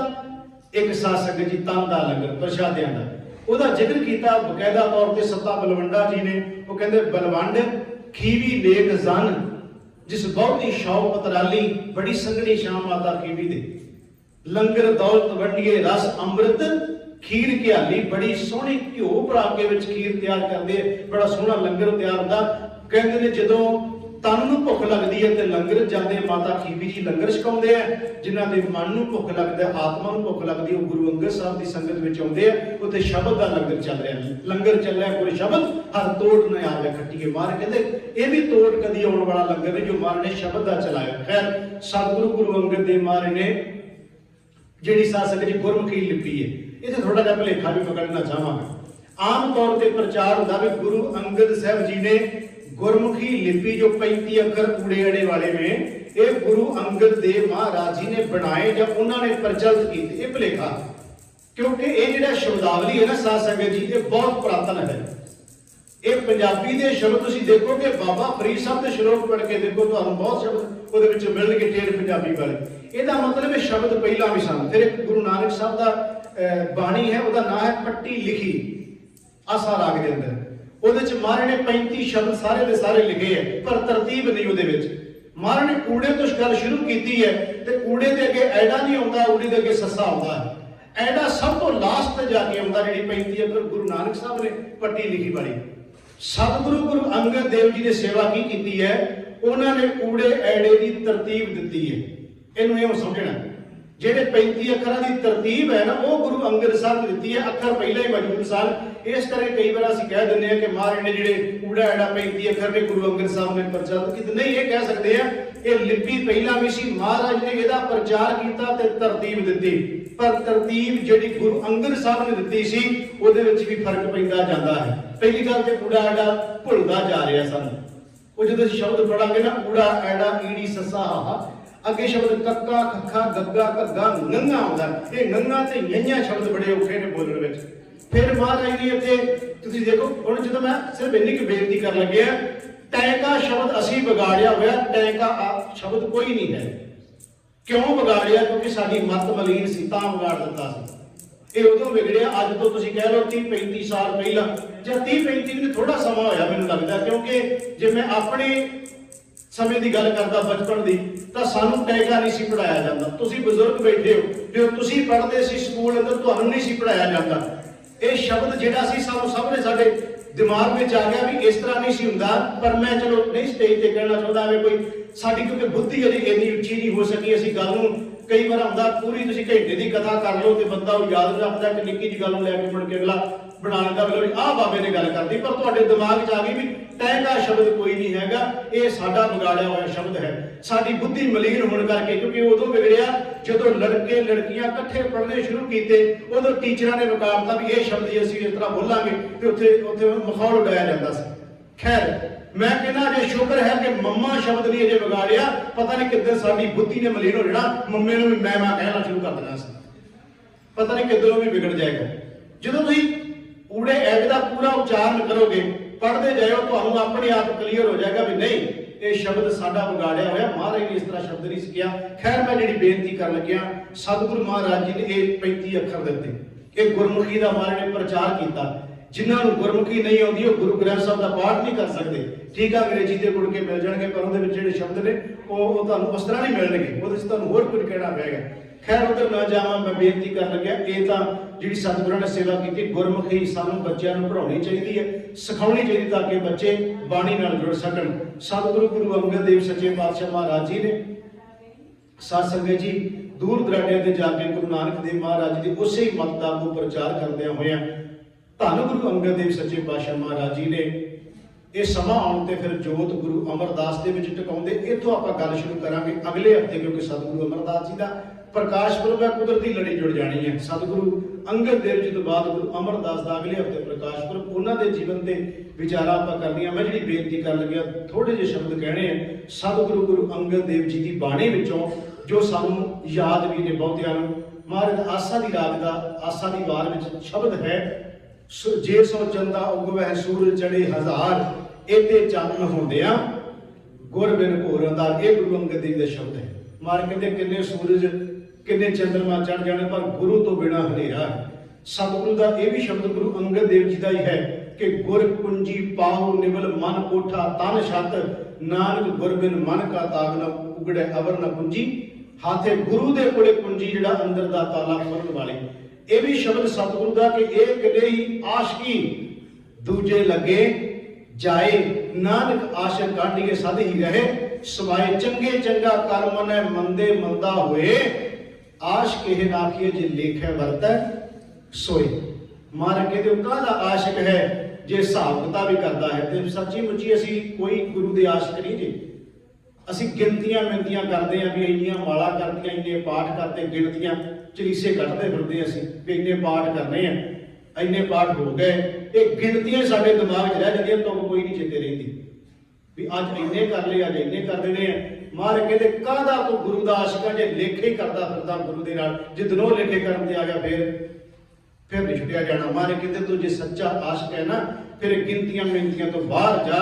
S1: ਇੱਕ ਸਾਧ ਸੰਗਤ ਜੀ ਤਨ ਦਾ ਲੰਗਰ ਪ੍ਰਸ਼ਾਦਿਆਂ ਦਾ। ਉਹਦਾ ਜ਼ਿਕਰ ਕੀਤਾ ਬਕਾਇਦਾ ਤੌਰ ਤੇ ਸੱਤਾ ਬਲਵੰਡਾ ਜੀ ਨੇ। ਉਹ ਕਹਿੰਦੇ ਬਲਵੰਡ ਖੀਵੀ ਲੇਖ ਜ਼ਨ जिस बहुती शौक पतराली बड़ी संगनी शाम माता खीवी दे लंगर दौलत वंडिए रस अमृत खीर घियाली बड़ी सोहनी घ्यो भरा के विच खीर तैयार करते बड़ा सोहना लंगर तैयार होंदा कहंदे ने जदों तन नूं भुख लगदी है ते लंगर जांदे माता खीवी जी लंगर छकाउंदे आ जिन्हां दे मन नूं भुख लगदा आत्मा नूं भुख लगदी है गुरु अंगद साहब दी संगत विच आउंदे आ उत्थे शब्द दा लंगर चल रहा लंगर चल रहा कोई शब्द हर तोड़ न आवे खट्टीए मार कहंदे ये भी तोड़ कदी आउण वाला लंगर है जो मार ने शब्द दा चलाया खैर सतगुरु गुरु अंगद देव महाराज ने जिहड़ी साध संगत जी गुरमुखी लिपि है इहते थोड़ा जिहा भुलेखा भी पकड़ना चाहांगा आम तौर ते प्रचार हुंदा भी गुरु अंगद साहब जी ने गुरमुखी लिपि जो 35 अखर कूड़े अड़े वाले में ये गुरु अंगद देव महाराज जी ने बनाए जब उन्होंने प्रचलित किए ये भुलेखा क्योंकि ये जिहड़ा शब्दावली है ना साध संगत जी ये बहुत पुरातन है ये पंजाबी दे शब्द तुसीं देखो कि बाबा फरीद साहब दे श्लोक पढ़ के देखो तुहानूं बहुत शब्द ਉਹਦੇ ਵਿੱਚ ਮਿਲਣਗੇ ਠੇਠ ਪੰਜਾਬੀ ਵਾਲੇ ਇਹਦਾ ਮਤਲਬ ਇਹ ਸ਼ਬਦ ਪਹਿਲਾਂ ਵੀ ਸਨ ਫਿਰ ਇੱਕ ਗੁਰੂ ਨਾਨਕ ਸਾਹਿਬ ਦਾ ਬਾਣੀ ਹੈ ਉਹਦਾ ਨਾਮ ਹੈ ਪੱਟੀ ਲਿਖੀ ਆਸਾ ਰਾਗ ਦੇ ਅੰਦਰ ਉਹਦੇ ਚ ਮਹਾਰਾਜ ਨੇ 35 ਸ਼ਬਦ ਸਾਰੇ ਦੇ ਸਾਰੇ ਲਿਖੇ ਹੈ ਪਰ ਤਰਤੀਬ ਨਹੀਂ ਉਹਦੇ ਵਿੱਚ ਮਹਾਰਾਜ ਨੇ ਕੂੜੇ ਤੋਂ ਗੱਲ ਸ਼ੁਰੂ ਕੀਤੀ ਹੈ ਤੇ ਕੂੜੇ ਦੇ ਅੱਗੇ ਐਡਾ ਨਹੀਂ ਆਉਂਦਾ ਊੜੀ ਦੇ ਅੱਗੇ ਸੱਸਾ ਆਉਂਦਾ ਹੈ ਐਡਾ ਸਭ ਤੋਂ ਲਾਸਟ ਤੇ ਜਾ ਕੇ ਆਉਂਦਾ ਜਿਹੜੀ 35 ਅਖਰ ਗੁਰੂ ਨਾਨਕ ਸਾਹਿਬ ਨੇ ਪੱਟੀ ਲਿਖੀ ਵਾਲੀ ਸਤਿਗੁਰੂ ਗੁਰੂ ਅੰਗਦ ਦੇਵ ਜੀ ਨੇ ਸੇਵਾ ਕੀ ਕੀਤੀ ਹੈ ਉਹਨਾਂ ਨੇ ਕੂੜੇ ਐੜੇ ਦੀ ਤਰਤੀਬ ਦਿੱਤੀ ਹੈ ਇਹਨੂੰ ਇਹ ਸਮਝਣਾ ਜਿਹੜੇ 35 ਅੱਖਰਾਂ ਦੀ ਤਰਤੀਬ ਹੈ ਨਾ ਉਹ ਗੁਰੂ ਅੰਗਦ ਸਾਹਿਬ ਨੇ ਦਿੱਤੀ ਹੈ ਅੱਖਰ ਪਹਿਲਾਂ ਹੀ ਮੌਜੂਦ ਸਨ ਇਸ ਕਰਕੇ ਕਈ ਵਾਰ ਅਸੀਂ ਕਹਿ ਦਿੰਦੇ ਹਾਂ ਕਿ ਮਹਾਰਾਜ ਨੇ ਜਿਹੜੇ ਕੂੜਾ ਐੜਾ 35 ਅੱਖਰ ਨੇ ਗੁਰੂ ਅੰਗਦ ਸਾਹਿਬ ਨੇ ਪ੍ਰਚਲਿਤ ਕੀਤੇ ਨਹੀਂ ਇਹ ਕਹਿ ਸਕਦੇ ਆ ਇਹ ਲਿਪੀ ਪਹਿਲਾਂ ਵੀ ਸੀ ਮਹਾਰਾਜ ਨੇ ਇਹਦਾ ਪ੍ਰਚਾਰ ਕੀਤਾ ਤੇ ਤਰਤੀਬ ਦਿੱਤੀ ਪਰ ਤਰਤੀਬ ਜਿਹੜੀ ਗੁਰੂ ਅੰਗਦ ਸਾਹਿਬ ਨੇ ਦਿੱਤੀ ਸੀ ਉਹਦੇ ਵਿੱਚ ਵੀ ਫਰਕ ਪੈਂਦਾ ਜਾਂਦਾ ਹੈ ਪਹਿਲੀ ਗੱਲ ਤੇ ਕੂੜਾ ਐੜਾ ਭੁੱਲਦਾ ਜਾ ਰਿਹਾ ਸਾਨੂੰ ਉਹ ਜਦੋਂ ਅਸੀਂ ਸ਼ਬਦ ਪੜਾਂਗੇ ਨਾ ਕੂੜਾ ਐੜਾ ਈੜੀ ਸੱਸਾ ਹਾਹਾ ਅੱਗੇ ਸ਼ਬਦ ਕੱਕਾ ਖੱਖਾ ਗੱਗਾ ਘੱਗਾ ਨੰਗਾ ਆਉਂਦਾ ਇਹ ਨੰਗਾ ਤੇ ਨਈਆਂ ਸ਼ਬਦ ਬੜੇ ਔਖੇ ਨੇ ਬੋਲਣ ਵਿੱਚ ਫਿਰ ਮਹਾਰਾਜ ਨੇ ਇੱਥੇ ਤੁਸੀਂ ਦੇਖੋ ਹੁਣ ਜਦੋਂ ਮੈਂ ਸਿਰਫ ਇੰਨੀ ਕੁ ਬੇਨਤੀ ਕਰਨ ਲੱਗਿਆ ਟੈਂਕਾ ਸ਼ਬਦ ਅਸੀਂ ਵਿਗਾੜਿਆ ਹੋਇਆ ਟੈਂਕਾ ਸ਼ਬਦ ਕੋਈ ਨਹੀਂ ਹੈ ਕਿਉਂ ਵਿਗਾੜਿਆ ਕਿਉਂਕਿ ਸਾਡੀ ਮਤ ਮਲੀਨ ਸੀ ਤਾਂ ਵਿਗਾੜ ਦਿੱਤਾ ਸੀ ਇਹ ਉਦੋਂ ਵਿਗੜਿਆ ਅੱਜ ਤੋਂ ਤੁਸੀਂ ਕਹਿ ਲਓ 30-35 ਸਾਲ ਪਹਿਲਾਂ ਜਾਂ 30-35 ਵੀ ਥੋੜਾ ਸਮਾਂ ਹੋਇਆ ਮੈਨੂੰ ਲੱਗਦਾ ਕਿਉਂਕਿ ਜੇ ਮੈਂ ਆਪਣੇ ਸਮੇਂ ਦੀ ਗੱਲ ਕਰਦਾ ਬਚਪਨ ਦੀ ਤਾਂ ਸਾਨੂੰ ਟੈਗਾ ਨਹੀਂ ਸੀ ਪੜਾਇਆ ਜਾਂਦਾ ਤੁਸੀਂ ਬਜ਼ੁਰਗ ਬੈਠੇ ਹੋ ਜਦੋਂ ਤੁਸੀਂ ਪੜ੍ਹਦੇ ਸੀ ਸਕੂਲ ਅੰਦਰ ਤੁਹਾਨੂੰ ਨਹੀਂ ਸੀ ਪੜਾਇਆ ਜਾਂਦਾ ਇਹ ਸ਼ਬਦ ਜਿਹੜਾ ਸੀ ਸਾਨੂੰ ਸਭ ਨੇ ਸਾਡੇ ਦਿਮਾਗ ਵਿੱਚ ਆ ਗਿਆ ਵੀ ਇਸ ਤਰ੍ਹਾਂ ਨਹੀਂ ਸੀ ਹੁੰਦਾ ਪਰ ਮੈਂ ਚਲੋ ਨਹੀਂ ਸਟੇਜ ਤੇ ਕਹਿਣਾ ਚਾਹੁੰਦਾ ਐਵੇਂ ਕੋਈ ਸਾਡੀ ਕਿਉਂਕਿ ਬੁੱਧੀ ਅਜੇ ਇੰਨੀ ਉੱਚੀ ਨਹੀਂ ਹੋ ਸਕੀ ਅਸੀਂ ਗੱਲ ਨੂੰ ਕਈ ਵਾਰ ਆਉਂਦਾ ਪੂਰੀ ਤੁਸੀਂ ਘੰਟੇ ਦੀ ਕਥਾ ਕਰ ਲਓ ਤੇ ਬੰਦਾ ਉਹ ਯਾਦ ਰੱਖਦਾ ਕਿ ਨਿੱਕੀ ਜਿਹੀ ਗੱਲ ਨੂੰ ਲੈ ਕੇ ਮੁੜ ਕੇ ਅਗਲਾ ਬਣਾ ਲੈਂਦਾ ਵੀ ਆਹ ਬਾਬੇ ਨੇ ਗੱਲ ਕਰਦੀ ਪਰ ਤੁਹਾਡੇ ਦਿਮਾਗ 'ਚ ਆ ਗਈ ਵੀ ਟੈਂਗਾ ਸ਼ਬਦ ਕੋਈ ਨਹੀਂ ਹੈਗਾ ਇਹ ਸਾਡਾ ਵਿਗਾੜਿਆ ਹੋਇਆ ਸ਼ਬਦ ਹੈ ਸਾਡੀ ਬੁੱਧੀ ਮਲੀਨ ਹੋਣ ਕਰਕੇ ਕਿਉਂਕਿ ਉਦੋਂ ਵਿਗੜਿਆ ਜਦੋਂ ਲੜਕੇ ਲੜਕੀਆਂ ਇਕੱਠੇ ਪੜ੍ਹਨੇ ਸ਼ੁਰੂ ਕੀਤੇ ਉਦੋਂ ਟੀਚਰਾਂ ਨੇ ਵਿਕਾਰਤਾ ਵੀ ਇਹ ਸ਼ਬਦ ਹੀ ਅਸੀਂ ਇਸ ਤਰ੍ਹਾਂ ਬੋਲਾਂਗੇ ਤੇ ਉੱਥੇ ਮਾਹੌਲ ਉਡਾਇਆ ਜਾਂਦਾ ਸੀ ਖੈਰ ਮੈਂ ਕਹਿੰਦਾ ਜੇ ਸ਼ੁਕਰ ਹੈ ਕਿ ਮੰਮਾ ਸ਼ਬਦ ਨਹੀਂ ਅਜੇ ਵਿਗਾੜਿਆ ਪਤਾ ਨਹੀਂ ਕਿੱਦਾਂ ਸਾਡੀ ਬੁੱਧੀ ਨੇ ਮਲੀਨ ਹੋ ਜਾਣਾ ਮੰਮੇ ਨੂੰ ਵੀ ਮੈਂ ਕਹਿਣਾ ਸ਼ੁਰੂ ਕਰ ਦੇਣਾ ਸੀ ਪਤਾ ਨਹੀਂ ਕਿੱਧਰੋਂ ਵੀ ਵਿਗੜ ਜਾਏਗਾ ਜਦੋਂ ਤੁਸੀਂ ਊੜੇ ਐਡ ਦਾ ਪੂਰਾ ਉਚਾਰਨ ਕਰੋਗੇ ਪੜ੍ਹਦੇ ਜਾਇਓ ਤੁਹਾਨੂੰ ਆਪਣੇ ਆਪ ਕਲੀਅਰ ਹੋ ਜਾਏਗਾ ਵੀ ਨਹੀਂ ਇਹ ਸ਼ਬਦ ਸਾਡਾ ਵਿਗਾੜਿਆ ਹੋਇਆ ਮਹਾਰਾਜ ਨੇ ਇਸ ਤਰ੍ਹਾਂ ਸ਼ਬਦ ਨਹੀਂ ਸਿੱਖਿਆ ਖੈਰ ਮੈਂ ਜਿਹੜੀ ਬੇਨਤੀ ਕਰਨ ਲੱਗਿਆ ਸਤਿਗੁਰੂ ਮਹਾਰਾਜ ਜੀ ਨੇ ਇਹ 35 ਅੱਖਰ ਦਿੱਤੇ ਇਹ ਗੁਰਮੁਖੀ ਦਾ ਮਹਾਰਾਜ ਨੇ ਪ੍ਰਚਾਰ ਕੀਤਾ ਜਿਨ੍ਹਾਂ ਨੂੰ ਗੁਰਮੁਖੀ ਨਹੀਂ ਆਉਂਦੀ ਉਹ ਗੁਰੂ ਗ੍ਰੰਥ ਸਾਹਿਬ ਦਾ ਪਾਠ ਨਹੀਂ ਕਰ ਸਕਦੇ ਠੀਕ ਆ ਅੰਗਰੇਜ਼ੀ ਦੇ ਗੁੜ ਕੇ ਮਿਲ ਜਾਣਗੇ ਪਰ ਉਹਦੇ ਵਿੱਚ ਜਿਹੜੇ ਸ਼ਬਦ ਨੇ ਉਹ ਤੁਹਾਨੂੰ ਉਸ ਤਰ੍ਹਾਂ ਨਹੀਂ ਮਿਲਣਗੇ ਉਹਦੇ ਵਿੱਚ ਤੁਹਾਨੂੰ ਹੋਰ ਕੁਝ ਕਹਿਣਾ ਪਏਗਾ ਖੈਰ ਉਧਰ ਨਾ ਜਾਵਾਂ ਮੈਂ ਬੇਨਤੀ ਕਰਨ ਲੱਗਿਆ ਇਹ ਤਾਂ ਜਿਹੜੀ ਸਤਿਗੁਰਾਂ ਨੇ ਸੇਵਾ ਕੀਤੀ ਗੁਰਮੁਖੀ ਸਾਨੂੰ ਬੱਚਿਆਂ ਨੂੰ ਪੜ੍ਹਾਉਣੀ ਚਾਹੀਦੀ ਹੈ ਸਿਖਾਉਣੀ ਚਾਹੀਦੀ ਤਾਂ ਕਿ ਬੱਚੇ ਬਾਣੀ ਨਾਲ ਜੁੜ ਸਕਣ ਸਤਿਗੁਰੂ ਗੁਰੂ ਅੰਗਦ ਦੇਵ ਸੱਚੇ ਪਾਤਸ਼ਾਹ ਮਹਾਰਾਜ ਜੀ ਨੇ ਸਾਧ ਸੰਗਤ ਜੀ ਦੂਰ ਦਰਾਡੇ ਤੇ ਜਾ ਕੇ ਗੁਰੂ ਨਾਨਕ ਦੇਵ ਮਹਾਰਾਜ ਜੀ ਦੇ ਉਸੇ ਹੀ ਮਤ ਦਾ ਪ੍ਰਚਾਰ ਕਰਦਿਆਂ ਹੋਇਆਂ ਧੰਨ ਗੁਰੂ ਅੰਗਦ ਦੇਵ ਸੱਚੇ ਪਾਤਸ਼ਾਹ ਮਹਾਰਾਜ ਜੀ ਨੇ ਇਹ ਸਮਾਂ ਆਉਣ ਤੇ ਫਿਰ ਜੋਤ ਗੁਰੂ ਅਮਰਦਾਸ ਦੇ ਵਿੱਚ ਟਿਕਾਉਂਦੇ ਇੱਥੋਂ ਆਪਾਂ ਗੱਲ ਸ਼ੁਰੂ ਕਰਾਂਗੇ ਅਗਲੇ ਹਫ਼ਤੇ ਕਿਉਂਕਿ ਸਤਿਗੁਰੂ ਅਮਰਦਾਸ ਜੀ ਦਾ ਪ੍ਰਕਾਸ਼ ਪੁਰਬ ਹੈ ਕੁਦਰਤੀ ਲੜੀ ਜੁੜ ਜਾਣੀ ਹੈ ਸਤਿਗੁਰੂ ਅੰਗਦ ਦੇਵ ਜੀ ਤੋਂ ਬਾਅਦ ਗੁਰੂ ਅਮਰਦਾਸ ਦਾ ਅਗਲੇ ਹਫ਼ਤੇ ਪ੍ਰਕਾਸ਼ ਪੁਰਬ ਉਹਨਾਂ ਦੇ ਜੀਵਨ ਤੇ ਵਿਚਾਰਾਂ ਆਪਾਂ ਕਰਨੀਆਂ ਮੈਂ ਜਿਹੜੀ ਬੇਨਤੀ ਕਰਨ ਲੱਗਿਆ ਥੋੜੇ ਜਿਹੇ ਸ਼ਬਦ ਕਹਿਣੇ ਆ ਸਤਿਗੁਰੂ ਗੁਰੂ ਅੰਗਦ ਦੇਵ ਜੀ ਦੀ ਬਾਣੀ ਵਿੱਚੋਂ ਜੋ ਸਾਨੂੰ ਯਾਦ ਵੀ ਨੇ ਬਹੁਤਿਆਂ ਨੂੰ ਮਹਾਰਾਜ ਆਸਾ ਦੀ ਰਾਗ ਦਾ ਆਸਾ ਦੀ ਵਾਰ ਵਿੱਚ ਸ਼ਬਦ ਹੈ ਜੇ ਸੋ ਚੰਦਾ ਉਗਵੈ ਸੂਰਜ ਚੜੇ ਹਜ਼ਾਰ ਇਹਦੇ ਚਾਨਣ ਹੁੰਦਿਆਂ ਗੁਰ ਬਿਨ ਘੋਰ ਅੰਧਾਰ ਇਹ ਗੁਰੂ ਅੰਗਦ ਦੇਵ ਦਾ ਸ਼ਬਦ ਹੈ ਮਾਰ ਕਹਿੰਦੇ ਕਿੰਨੇ ਸੂਰਜ ਕਿੰਨੇ ਚੰਦਰਮਾ ਚੜ ਜਾਣੇ ਪਰ ਗੁਰੂ ਤੋਂ ਬਿਨਾ ਹਨੇਰਾ ਹੈ ਸਤਿਗੁਰੂ ਦਾ ਇਹ ਵੀ ਸ਼ਬਦ ਗੁਰੂ ਅੰਗਦ ਦੇਵ ਜੀ ਦਾ ਹੀ ਹੈ कि गुर कुंजी पाहु निवल मन कोठा तन छत, नानक गुर बिन मन का ताग न उगड़े अवर न कुंजी। हाथे गुरु दे कोले कुंजी जिहड़ा अंदर दा ताला खोलण वाली। ये भी शब्द सतगुरु दा कि एक नहीं आशिकी दूजे लगे जाए, नानक आशिक काटिए सद ही रहे, सवाए चंगे चंगा कर मनै मंदे मंदा होए, आशिक यह आखिए जे लेखे वरतै सोए। महाराज कहते हो काहदा आशिक है जे हिसाब किताब भी करता है। तो सच्ची मुच्ची असी कोई गुरु दे आशिक नहीं जी। असी गिनतियां मिनतियां करते हैं भी इन्नियां माला करदियां, इन्ने पाठ करते, गिनतियां चलीसे कटते फिरते असी भी इन्ने पाठ करने हैं, इन्ने पाठ हो गए। ये गिनतियां साडे दिमाग च रह जांदियां, तो कोई नहीं चेते रहिंदी भी अज इन्ने कर ले, अज इन्ने कर देने हैं। महाराज कहते काहदा तू गुरु दा आशिक जे लेखे करदा फिरदा गुरु दे नाल, जिद्दों लेखे करन ते आ गया फिर नहीं छुटिया जाना। महाराज कहते तू जे सच्चा आशिक है ना, फिर गिनतियां मिनतियां तो बाहर जा,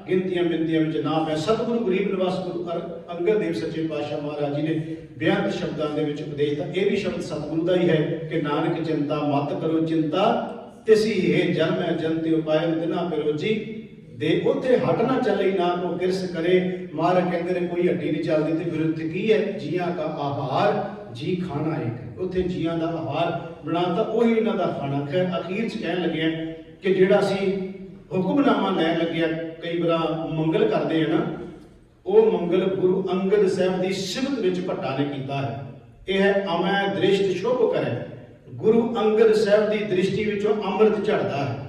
S1: गिनतियां मिनतियां में नाम है। सतगुरु गरीब निवास गुरु अंगद देव सच्चे पातशाह महाराज जी ने बेअंत शब्दां दे विच उपदेश दिता। यह भी शब्द सतगुरु का ही है कि नानक चिंता मत करो चिंता, तिसी हे जन्म है जन ते उपाय दिना पिरोजी दे। उत्थे हट ना चले ना को किरस करे। महाराज कहते ने कोई हड्डी नहीं चलती तो फिर उत्थे की है, जियां का आहार जी खाना एक। उत्थे जियां का आहार बनाता वही इन्हां दा खाना। खैर अखीर च कहन लगे कि जिहड़ा असीं हुक्मनामा लैन लगे कई बार मंगल करते हैं ना, वो मंगल गुरु अंगद साहब की सिमत विच भट्टा ने किया है। यह है अमै दृष्टि शुभ करे। गुरु अंगद साहब की दृष्टि विचों अमृत झड़ता है।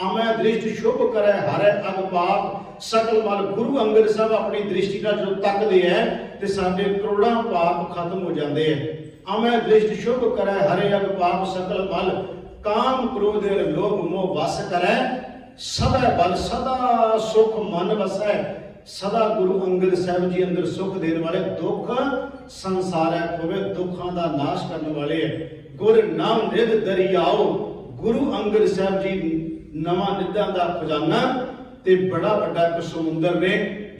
S1: अमै दृष्टि शुभ करे हरै अग पाप सकल मल। गुरु अंगद साहब अपनी दृष्टि का जो तकते हैं तो साडे करोड़ां पाप खत्म हो जाते हैं। अमै दृष्टि शुभ करे हरे अग पाप सकल मल, काम क्रोध लोभ मोह वस करे, सदा बल सदा सुख मन वसै। सदा गुरु अंगद साहब जी अंदर सुख देने वाले, दुख संसार है खोवे दुखों का नाश करने वाले है। गुर नाम निध दरियाओ। गुरु अंगद साहब जी नवा निधां दा खजाना ते बड़ा बड़ा एक समुंदर ने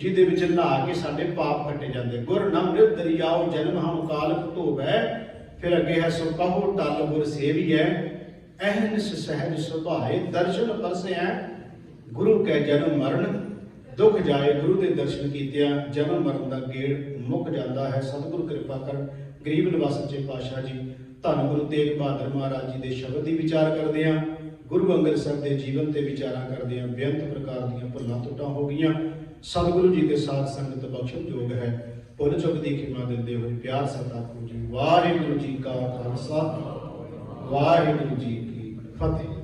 S1: जिहदे विच नहा के साडे पाप कटे जाते। गुर नाम निध दरियाओ जन्म हम काल धोवै। फिर अगे है सो कहो टल गुर सेवी है, अहनिस सहज सुभाए दर्शन परसे है। गुरु के जन्म मरण दुख जाए। गुरु के दर्शन कीतिया जन्म मरण का गेड़ मुक जाता है। सतगुरु कृपा कर। गरीब निवास सच्चे पातशाह जी धन गुरु तेग बहादुर महाराज जी के शब्द की विचार करते हैं, गुरु अंगद साहब के जीवन से विचार करते हैं। बेअंत प्रकार दी भुलां तुटां हो गई। सतगुरु जी के साथ संगत बख्शण योग है। भुल चुक की खिमा देते हुए प्यार सतगुरु जी। वाहिगुरु जी का खालसा, वाहिगुरु जी की फतेह।